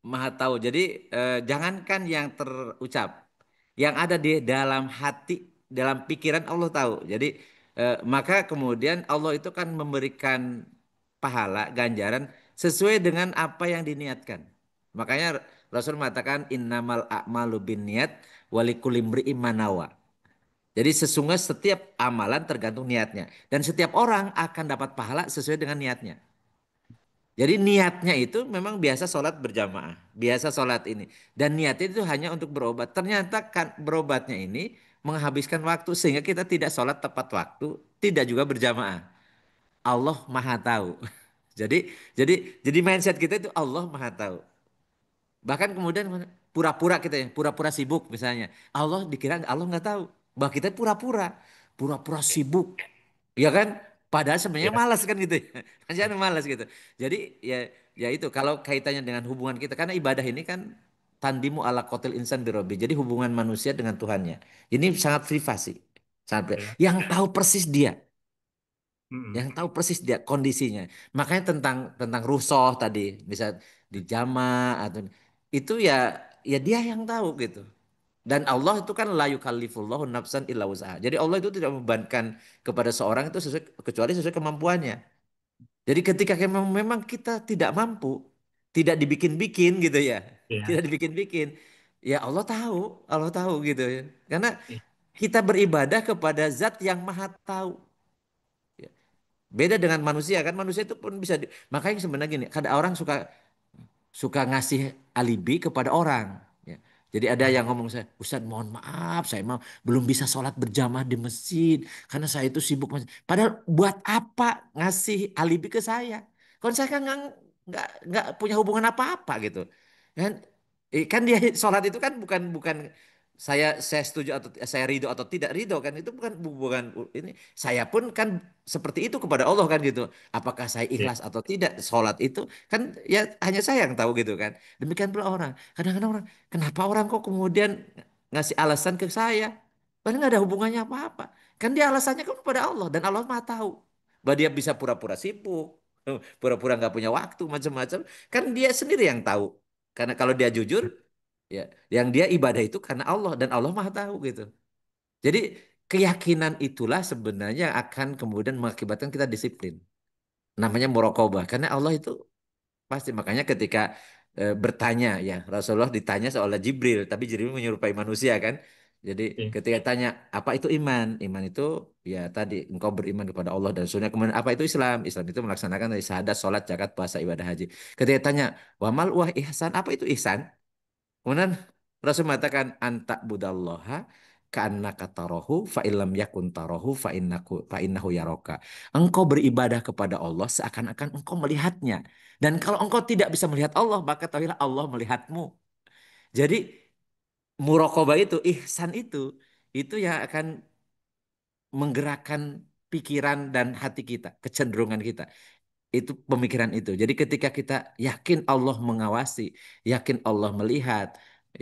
Maha tahu. Jadi jangankan yang terucap, yang ada di dalam hati, dalam pikiran Allah tahu. Jadi maka kemudian Allah itu kan memberikan pahala, ganjaran sesuai dengan apa yang diniatkan. Makanya Rasul mengatakan innamal a'malu binniyat walikulli imri'in ma nawa. Jadi sesungguhnya setiap amalan tergantung niatnya dan setiap orang akan dapat pahala sesuai dengan niatnya. Jadi niatnya itu memang biasa sholat berjamaah, biasa sholat ini. Dan niatnya itu hanya untuk berobat. Ternyata kan berobatnya ini menghabiskan waktu sehingga kita tidak sholat tepat waktu, tidak juga berjamaah. Allah Maha tahu. Jadi mindset kita itu Allah Maha tahu. Bahkan kemudian pura-pura kita ya, pura-pura sibuk misalnya. Allah dikira Allah nggak tahu. Bahwa kita pura-pura sibuk. Ya kan? Padahal sebenarnya Ya, malas kan gitu ya. Jangan malas gitu. Jadi ya itu kalau kaitannya dengan hubungan kita karena ibadah ini kan tandimu ala kotil insan birobi. Jadi hubungan manusia dengan Tuhannya. Ini sangat privasi. ya. Yang tahu persis dia, Mm-mm. yang tahu persis dia kondisinya. Makanya tentang rusoh tadi, bisa dijama atau itu ya dia yang tahu gitu. Dan Allah itu kan la yukallifullahu nafsan illa wus'aha. Jadi Allah itu tidak membebankan kepada seorang itu kecuali sesuai kemampuannya. Jadi ketika memang kita tidak mampu, tidak dibikin-bikin gitu ya. Ya. Tidak dibikin-bikin. Ya Allah tahu gitu ya. Karena Ya. kita beribadah kepada zat yang maha tahu. Ya. Beda dengan manusia kan manusia itu pun bisa makanya sebenarnya gini, ada orang suka ngasih alibi kepada orang. Ya. Jadi ada yang ngomong saya, Ustadz mohon maaf saya mau belum bisa sholat berjamaah di masjid karena saya itu sibuk. Padahal buat apa ngasih alibi ke saya? Kan saya kan nggak punya hubungan apa-apa gitu. Kan dia sholat itu kan bukan bukan saya setuju atau saya ridho atau tidak ridho kan itu bukan ini saya pun kan seperti itu kepada Allah kan gitu. Apakah saya Ya. ikhlas atau tidak sholat itu kan ya hanya saya yang tahu gitu kan. Demikian pula orang. Kadang-kadang orang, kenapa orang kok kemudian ngasih alasan ke saya? Padahal nggak ada hubungannya apa-apa. Kan dia alasannya kan kepada Allah dan Allah mah tahu. Bahwa dia bisa pura-pura sibuk, pura-pura nggak punya waktu macam-macam. Kan dia sendiri yang tahu. Karena kalau dia jujur, ya, yang dia ibadah itu karena Allah dan Allah mah tahu gitu. Jadi keyakinan itulah sebenarnya yang akan kemudian mengakibatkan kita disiplin. Namanya muraqabah. Karena Allah itu pasti makanya ketika bertanya ya Rasulullah ditanya soal Jibril, tapi Jibril menyerupai manusia kan. Jadi Ya. ketika tanya apa itu iman? Iman itu ya tadi engkau beriman kepada Allah dan Rasulnya. Kemudian apa itu Islam? Islam itu melaksanakan dari syahadat, sholat, zakat, puasa, ibadah haji. Ketika tanya wamal wah ihsan, apa itu ihsan? Kemudian Rasul mengatakan anta budallaha ka'annaka tarahu fa illam yakun tarahu fa innahu yaraka. Engkau beribadah kepada Allah seakan-akan engkau melihatnya. Dan kalau engkau tidak bisa melihat Allah, maka tahuilah Allah melihatmu. Jadi muraqabah itu, ihsan itu yang akan menggerakkan pikiran dan hati kita, kecenderungan kita itu pemikiran itu. Jadi ketika kita yakin Allah mengawasi, yakin Allah melihat,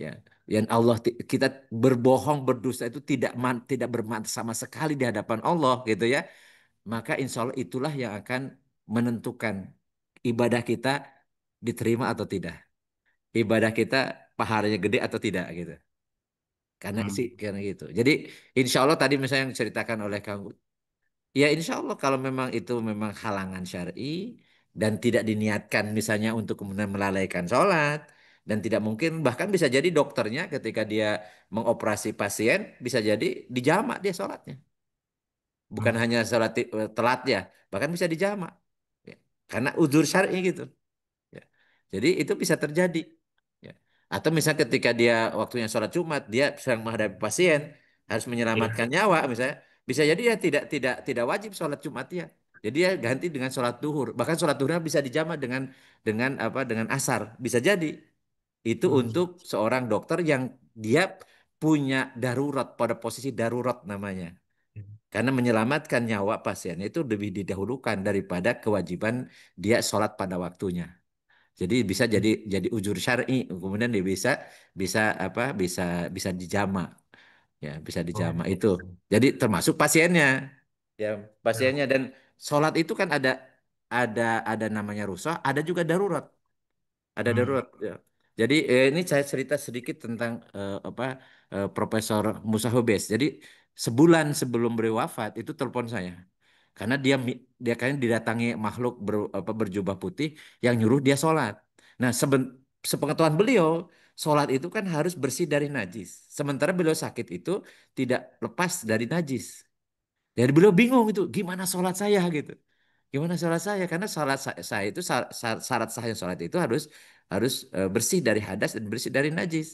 ya, dan kita berbohong berdosa itu tidak bermakna sama sekali di hadapan Allah gitu ya. Maka insya Allah itulah yang akan menentukan ibadah kita diterima atau tidak. Ibadah kita pahalanya gede atau tidak gitu. Karena gitu. Jadi insya Allah tadi misalnya yang diceritakan oleh Kang ya insya Allah kalau memang itu memang halangan syar'i dan tidak diniatkan misalnya untuk kemudian melalaikan sholat dan tidak mungkin bahkan bisa jadi dokternya ketika dia mengoperasi pasien bisa jadi dijamak dia sholatnya bukan Hmm. hanya sholat telat ya bahkan bisa dijamak ya. Karena udzur syar'i gitu ya. Jadi itu bisa terjadi ya. Atau misalnya ketika dia waktunya sholat Jumat dia sedang menghadapi pasien harus Ya. menyelamatkan nyawa misalnya bisa jadi ya tidak wajib sholat Jumat ya. Jadi dia ganti dengan sholat duhur. Bahkan sholat duhurnya bisa dijamak dengan apa? Dengan asar. Bisa jadi. Itu Hmm. untuk seorang dokter yang dia punya darurat pada posisi darurat namanya. Karena menyelamatkan nyawa pasiennya itu lebih didahulukan daripada kewajiban dia sholat pada waktunya. Jadi bisa jadi ujur syar'i, kemudian dia bisa bisa apa? Bisa dijama, ya bisa dijama Oh, itu. Jadi termasuk pasiennya, ya ya. pasiennya dan sholat itu kan ada ada namanya rusuh, ada juga darurat. Ada Hmm. darurat. Ya. Jadi ini saya cerita sedikit tentang apa Profesor Musa Hubes. Jadi sebulan sebelum beliau wafat itu telepon saya karena dia kayaknya didatangi makhluk berjubah putih yang nyuruh dia sholat. Nah sepengetahuan beliau sholat itu kan harus bersih dari najis. Sementara beliau sakit itu tidak lepas dari najis. Jadi beliau bingung itu gimana sholat saya gitu. Gimana sholat saya? Karena sholat saya itu syarat sahnya sholat itu harus harus bersih dari hadas dan bersih dari najis.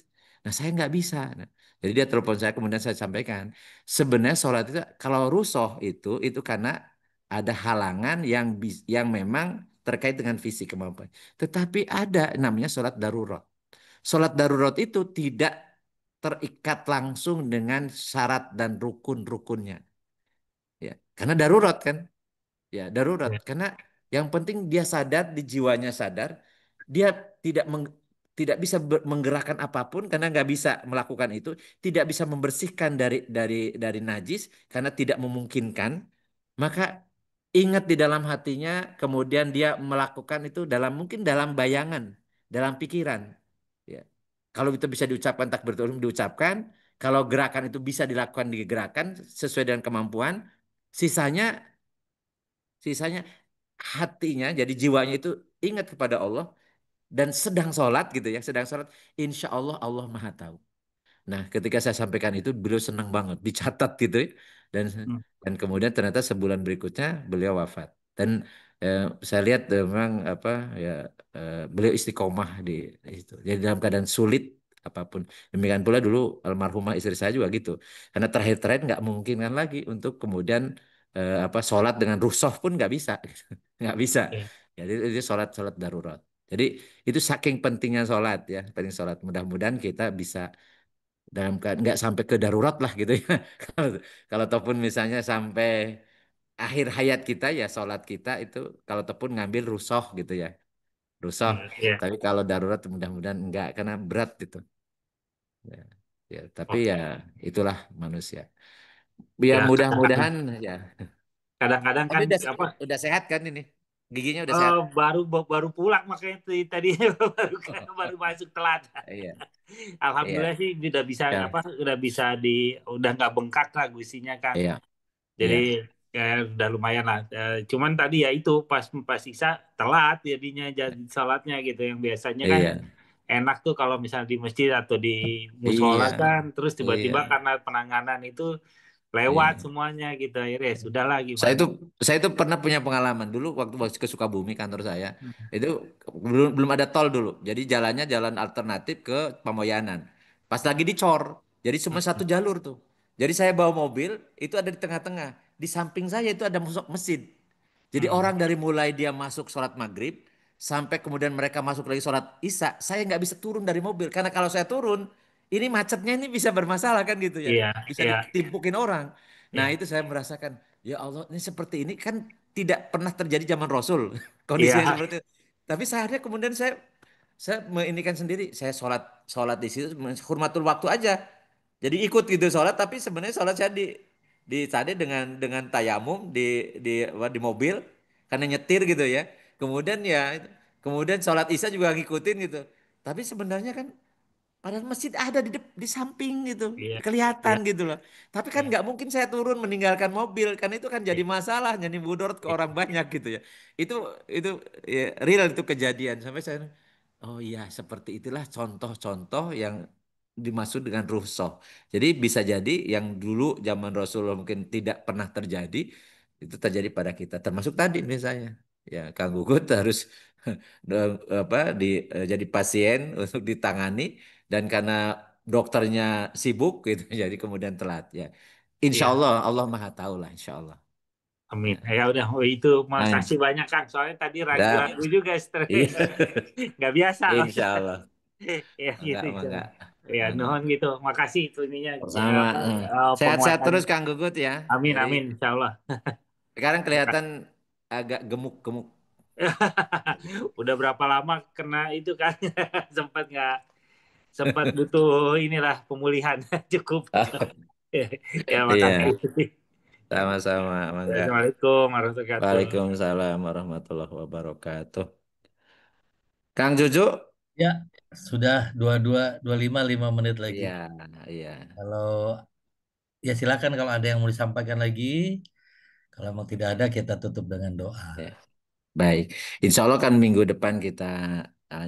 Nah saya nggak bisa. Nah, jadi dia telepon saya kemudian saya sampaikan sebenarnya sholat itu kalau rusoh itu karena ada halangan yang memang terkait dengan fisik kemampuan. Tetapi ada namanya sholat darurat. Sholat darurat itu tidak terikat langsung dengan syarat dan rukun-rukunnya. Ya, karena darurat kan. Ya, darurat. Ya. Karena yang penting dia sadar, di jiwanya sadar, dia tidak tidak bisa menggerakkan apapun karena nggak bisa melakukan itu, tidak bisa membersihkan dari najis karena tidak memungkinkan. Maka ingat di dalam hatinya, kemudian dia melakukan itu mungkin dalam bayangan, dalam pikiran. Ya. Kalau itu bisa diucapkan takbiratul ihram diucapkan, kalau gerakan itu bisa dilakukan digerakan sesuai dengan kemampuan, sisanya Sisanya hatinya, jadi jiwanya itu ingat kepada Allah dan sedang sholat gitu ya, sedang sholat. Insya Allah Allah Maha Tahu. Nah, ketika saya sampaikan itu, beliau senang banget, dicatat gitu ya. Dan Hmm. dan kemudian ternyata sebulan berikutnya beliau wafat. Dan eh, saya lihat memang apa ya beliau istiqomah di itu. Jadi dalam keadaan sulit apapun. Demikian pula dulu almarhumah istri saya juga gitu. Karena terakhir-terakhir nggak mungkin kan lagi untuk kemudian apa sholat dengan rusuh pun nggak bisa, nggak bisa. Ya. Jadi itu sholat sholat darurat. Jadi itu saking pentingnya sholat ya, penting sholat. Mudah-mudahan kita bisa nggak sampai ke darurat lah gitu ya. Kalau kalau ataupun misalnya sampai akhir hayat kita ya sholat kita itu kalau ataupun ngambil rusoh gitu ya, rusoh. Ya. Tapi kalau darurat mudah-mudahan enggak karena berat gitu. Ya, ya. Tapi ya Oke. itulah manusia. Ya Ya, kadang-kadang mudah-mudahan ya. kadang-kadang Tapi kan udah apa udah sehat kan ini? Giginya udah sehat. baru baru pulang makanya tadi baru baru masuk telat. Iya, Alhamdulillah iya, sih udah bisa ya, udah bisa udah nggak bengkak lah gusinya Kang. iya, Jadi iya, udah lumayan lah. Cuman tadi ya itu pas Isa telat jadinya jadi salatnya gitu yang biasanya kan iya, enak tuh kalau misalnya di masjid atau di musola iya, kan terus iya, tiba-tiba karena penanganan itu lewat iya. semuanya gitu akhirnya ya sudahlah Saya gimana. itu saya itu pernah punya pengalaman dulu waktu ke Sukabumi kantor saya. Hmm. Itu belum belum ada tol dulu. Jadi jalannya jalan alternatif ke Pamoyanan. Pas lagi dicor. Jadi cuma satu Hmm. jalur tuh. Jadi saya bawa mobil itu ada di tengah-tengah. Di samping saya itu ada mesin. Jadi Hmm. orang dari mulai dia masuk sholat maghrib sampai kemudian mereka masuk lagi sholat isya, saya nggak bisa turun dari mobil karena kalau saya turun ini macetnya ini bisa bermasalah kan gitu ya, Iya, bisa iya, ditimpukin orang. Nah iya, itu saya merasakan ya Allah ini seperti ini kan tidak pernah terjadi zaman Rasul kondisinya iya, seperti itu. Tapi seharusnya kemudian saya menginikan sendiri, saya sholat sholat di situ hormatul waktu aja. Jadi ikut gitu sholat, tapi sebenarnya sholat saya di tadi dengan tayamum di mobil karena nyetir gitu ya. Kemudian ya kemudian sholat isya juga ngikutin gitu. Tapi sebenarnya kan padahal masjid ada di samping gitu, iya, iya, kelihatan gitu loh. Tapi kan iya, nggak mungkin saya turun meninggalkan mobil, kan itu kan jadi iya, masalah, jadi mudorot ke iya, orang banyak gitu ya. Itu itu ya, real itu kejadian sampai saya, oh iya seperti itulah contoh-contoh yang dimaksud dengan ruhsah. Jadi bisa jadi yang dulu zaman Rasulullah mungkin tidak pernah terjadi, itu terjadi pada kita. Termasuk tadi misalnya, ya Kang Gugut harus apa jadi pasien untuk ditangani dan karena dokternya sibuk gitu jadi kemudian telat ya. Insya iya. Allah Allah Maha tahu lah Insya Allah. Amin. Ya udah, oh, itu Nah, makasih banyak Kang. Soalnya tadi dah. ragu-ragu juga, Iya, nggak biasa. insya Allah. Ya gitu. Enggak. Ya, nuhun gitu. Makasih itu ininya. Sama. Sehat-sehat Penguatan. terus Kang Gugut ya. Amin, Jadi amin, insya Allah. sekarang kelihatan agak gemuk-gemuk. Udah berapa lama kena itu kan? sempat butuh inilah pemulihan cukup. Ya, Iya, makasih. sama-sama. Mangga. Assalamualaikum warahmatullahi wabarakatuh. Waalaikumsalam warahmatullahi wabarakatuh. Kang Juju? Ya, sudah 25 5 menit lagi. Iya, iya. Kalau ya silakan kalau ada yang mau disampaikan lagi. Kalau memang tidak ada, kita tutup dengan doa. Ya. Baik. Insya Allah kan minggu depan kita ah,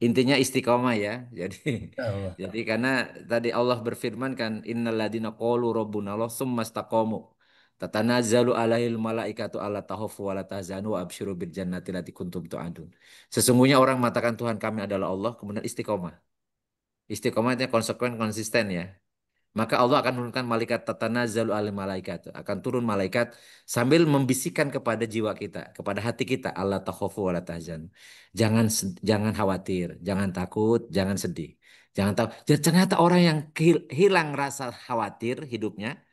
intinya istiqomah ya. Jadi Ya Allah. jadi karena tadi Allah berfirman kan innalladzina qalu rabbuna Allah tsumastaqamu tatanazzalu alaihil malaikatu alla takhafu wa la tahzanu wa absyiru bil jannati allati kuntum tu'adun. Sesungguhnya orang mengatakan Tuhan kami adalah Allah kemudian istiqomah. Istiqomah itu konsekuen konsisten ya. Maka Allah akan menurunkan malaikat tatanazzalu alal malaikat, akan turun malaikat sambil membisikkan kepada jiwa kita, kepada hati kita, Allah takhafu wa la tahzanu. Jangan khawatir, jangan takut, jangan sedih. Jangan tahu. Jadi ternyata orang yang hilang rasa khawatir hidupnya,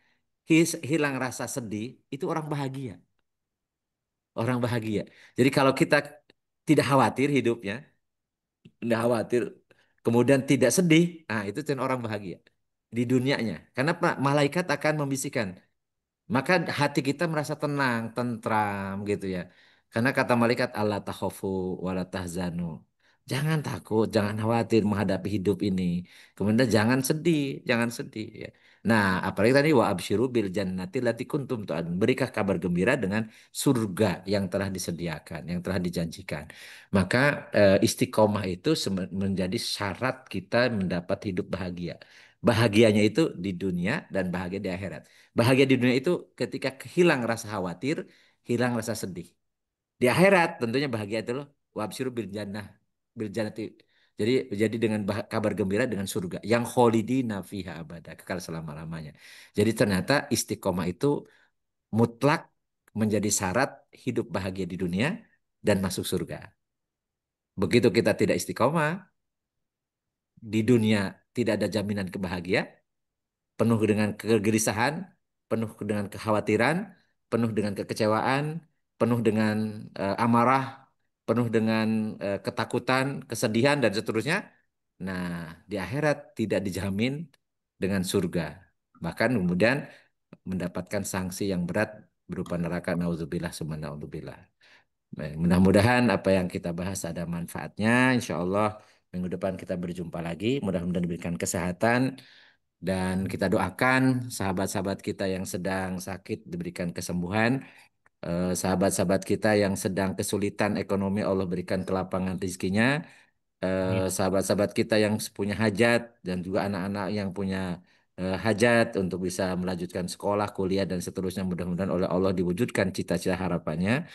hilang rasa sedih, itu orang bahagia. Orang bahagia. Jadi kalau kita tidak khawatir hidupnya, tidak khawatir, kemudian tidak sedih, nah itu kan orang bahagia di dunianya. Karena malaikat akan membisikkan, maka hati kita merasa tenang, tentram gitu ya. Karena kata malaikat Allah takhafu wala tahzanu. Jangan takut, jangan khawatir menghadapi hidup ini. Kemudian jangan sedih ya. Nah, apalagi tadi wa absyiru bil jannati lati kuntum tu'adun. Berikah kabar gembira dengan surga yang telah disediakan, yang telah dijanjikan. Maka istiqomah itu menjadi syarat kita mendapat hidup bahagia. Bahagianya itu di dunia dan bahagia di akhirat. Bahagia di dunia itu ketika hilang rasa khawatir, hilang rasa sedih. Di akhirat tentunya bahagia itu loh. Wabsyiru bil jannah, bil jannati. Jadi dengan kabar gembira dengan surga yang kholidina fiha abada, kekal selama-lamanya. Jadi ternyata istiqomah itu mutlak menjadi syarat hidup bahagia di dunia dan masuk surga. Begitu kita tidak istiqomah, di dunia tidak ada jaminan kebahagiaan, penuh dengan kegelisahan, penuh dengan kekhawatiran, penuh dengan kekecewaan, penuh dengan amarah, penuh dengan ketakutan, kesedihan, dan seterusnya. Nah, di akhirat tidak dijamin dengan surga. Bahkan kemudian mendapatkan sanksi yang berat berupa neraka. Nauzubillah summa naudzubillah. Baik, mudah-mudahan apa yang kita bahas ada manfaatnya. Insya Allah minggu depan kita berjumpa lagi. Mudah-mudahan diberikan kesehatan dan kita doakan sahabat-sahabat kita yang sedang sakit diberikan kesembuhan. Sahabat-sahabat kita yang sedang kesulitan ekonomi Allah berikan kelapangan rezekinya. Sahabat-sahabat kita yang punya hajat dan juga anak-anak yang punya hajat untuk bisa melanjutkan sekolah, kuliah dan seterusnya mudah-mudahan oleh Allah diwujudkan cita-cita harapannya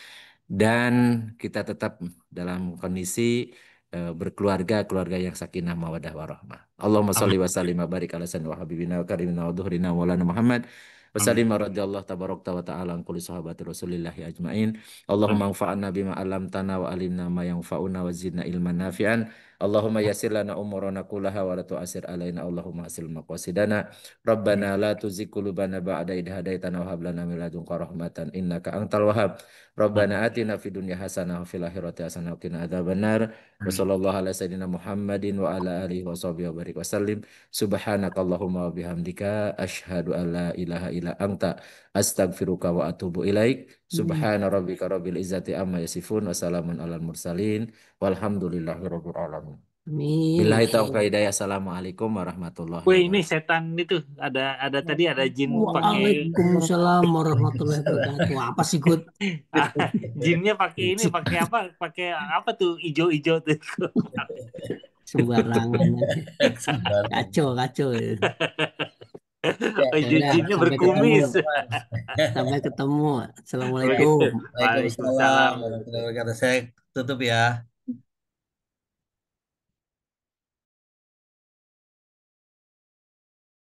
dan kita tetap dalam kondisi berkeluarga, keluarga yang sakinah mawadah warahmah. Allahumma Amin. sholli wa sallim wa barik ala sayyidina wa habibina wa karimina wa dhuhrina wa lana Muhammad wa Amin. sallim radhiyallahu tabarak wa ta'ala an kulli sahabati rasulillahi ajmain. Allahumma anfa'na bima 'allamtana wa alimna ma yanfa'una wa zidna ilman nafi'an. Allahumma yassir lana umurana kullaha wa la tu'assir alaina. Allahumma asil maqasidana. Rabbana la tuzigh qulubana ba'da idh hadaitana wa hab lana min ladunka rahmatan innaka antal wahhab. Rabbana atina fid dunya hasanah wa fil akhirati hasanah wa qina adzabannar. Wa sallallahu ala sayyidina Muhammadin wa ala alihi wa sahbihi wa barik wasallim. Subhanakallahumma wa bihamdika asyhadu an la ilaha illa anta astaghfiruka wa atubu ilaik. Subhana rabbika rabbil izzati amma yasifun wa salamun alal mursalin walhamdulillahi rabbil alamin. Billahi taufiq hidayah. Assalamualaikum warahmatullahi Wih, ini wabarakatuh. setan itu ada tadi ada jin pakai Waalaikumsalam warahmatullahi wabarakatuh. Apa sih, Gut? jinnya pakai ini pakai apa tuh ijo-ijo tuh. Sembarangan. Kacau. Oh, Ya udah, jinnya sampai ketemu. berkumis. Sampai ketemu. Assalamualaikum. Waalaikumsalam warahmatullahi wabarakatuh. Saya tutup ya.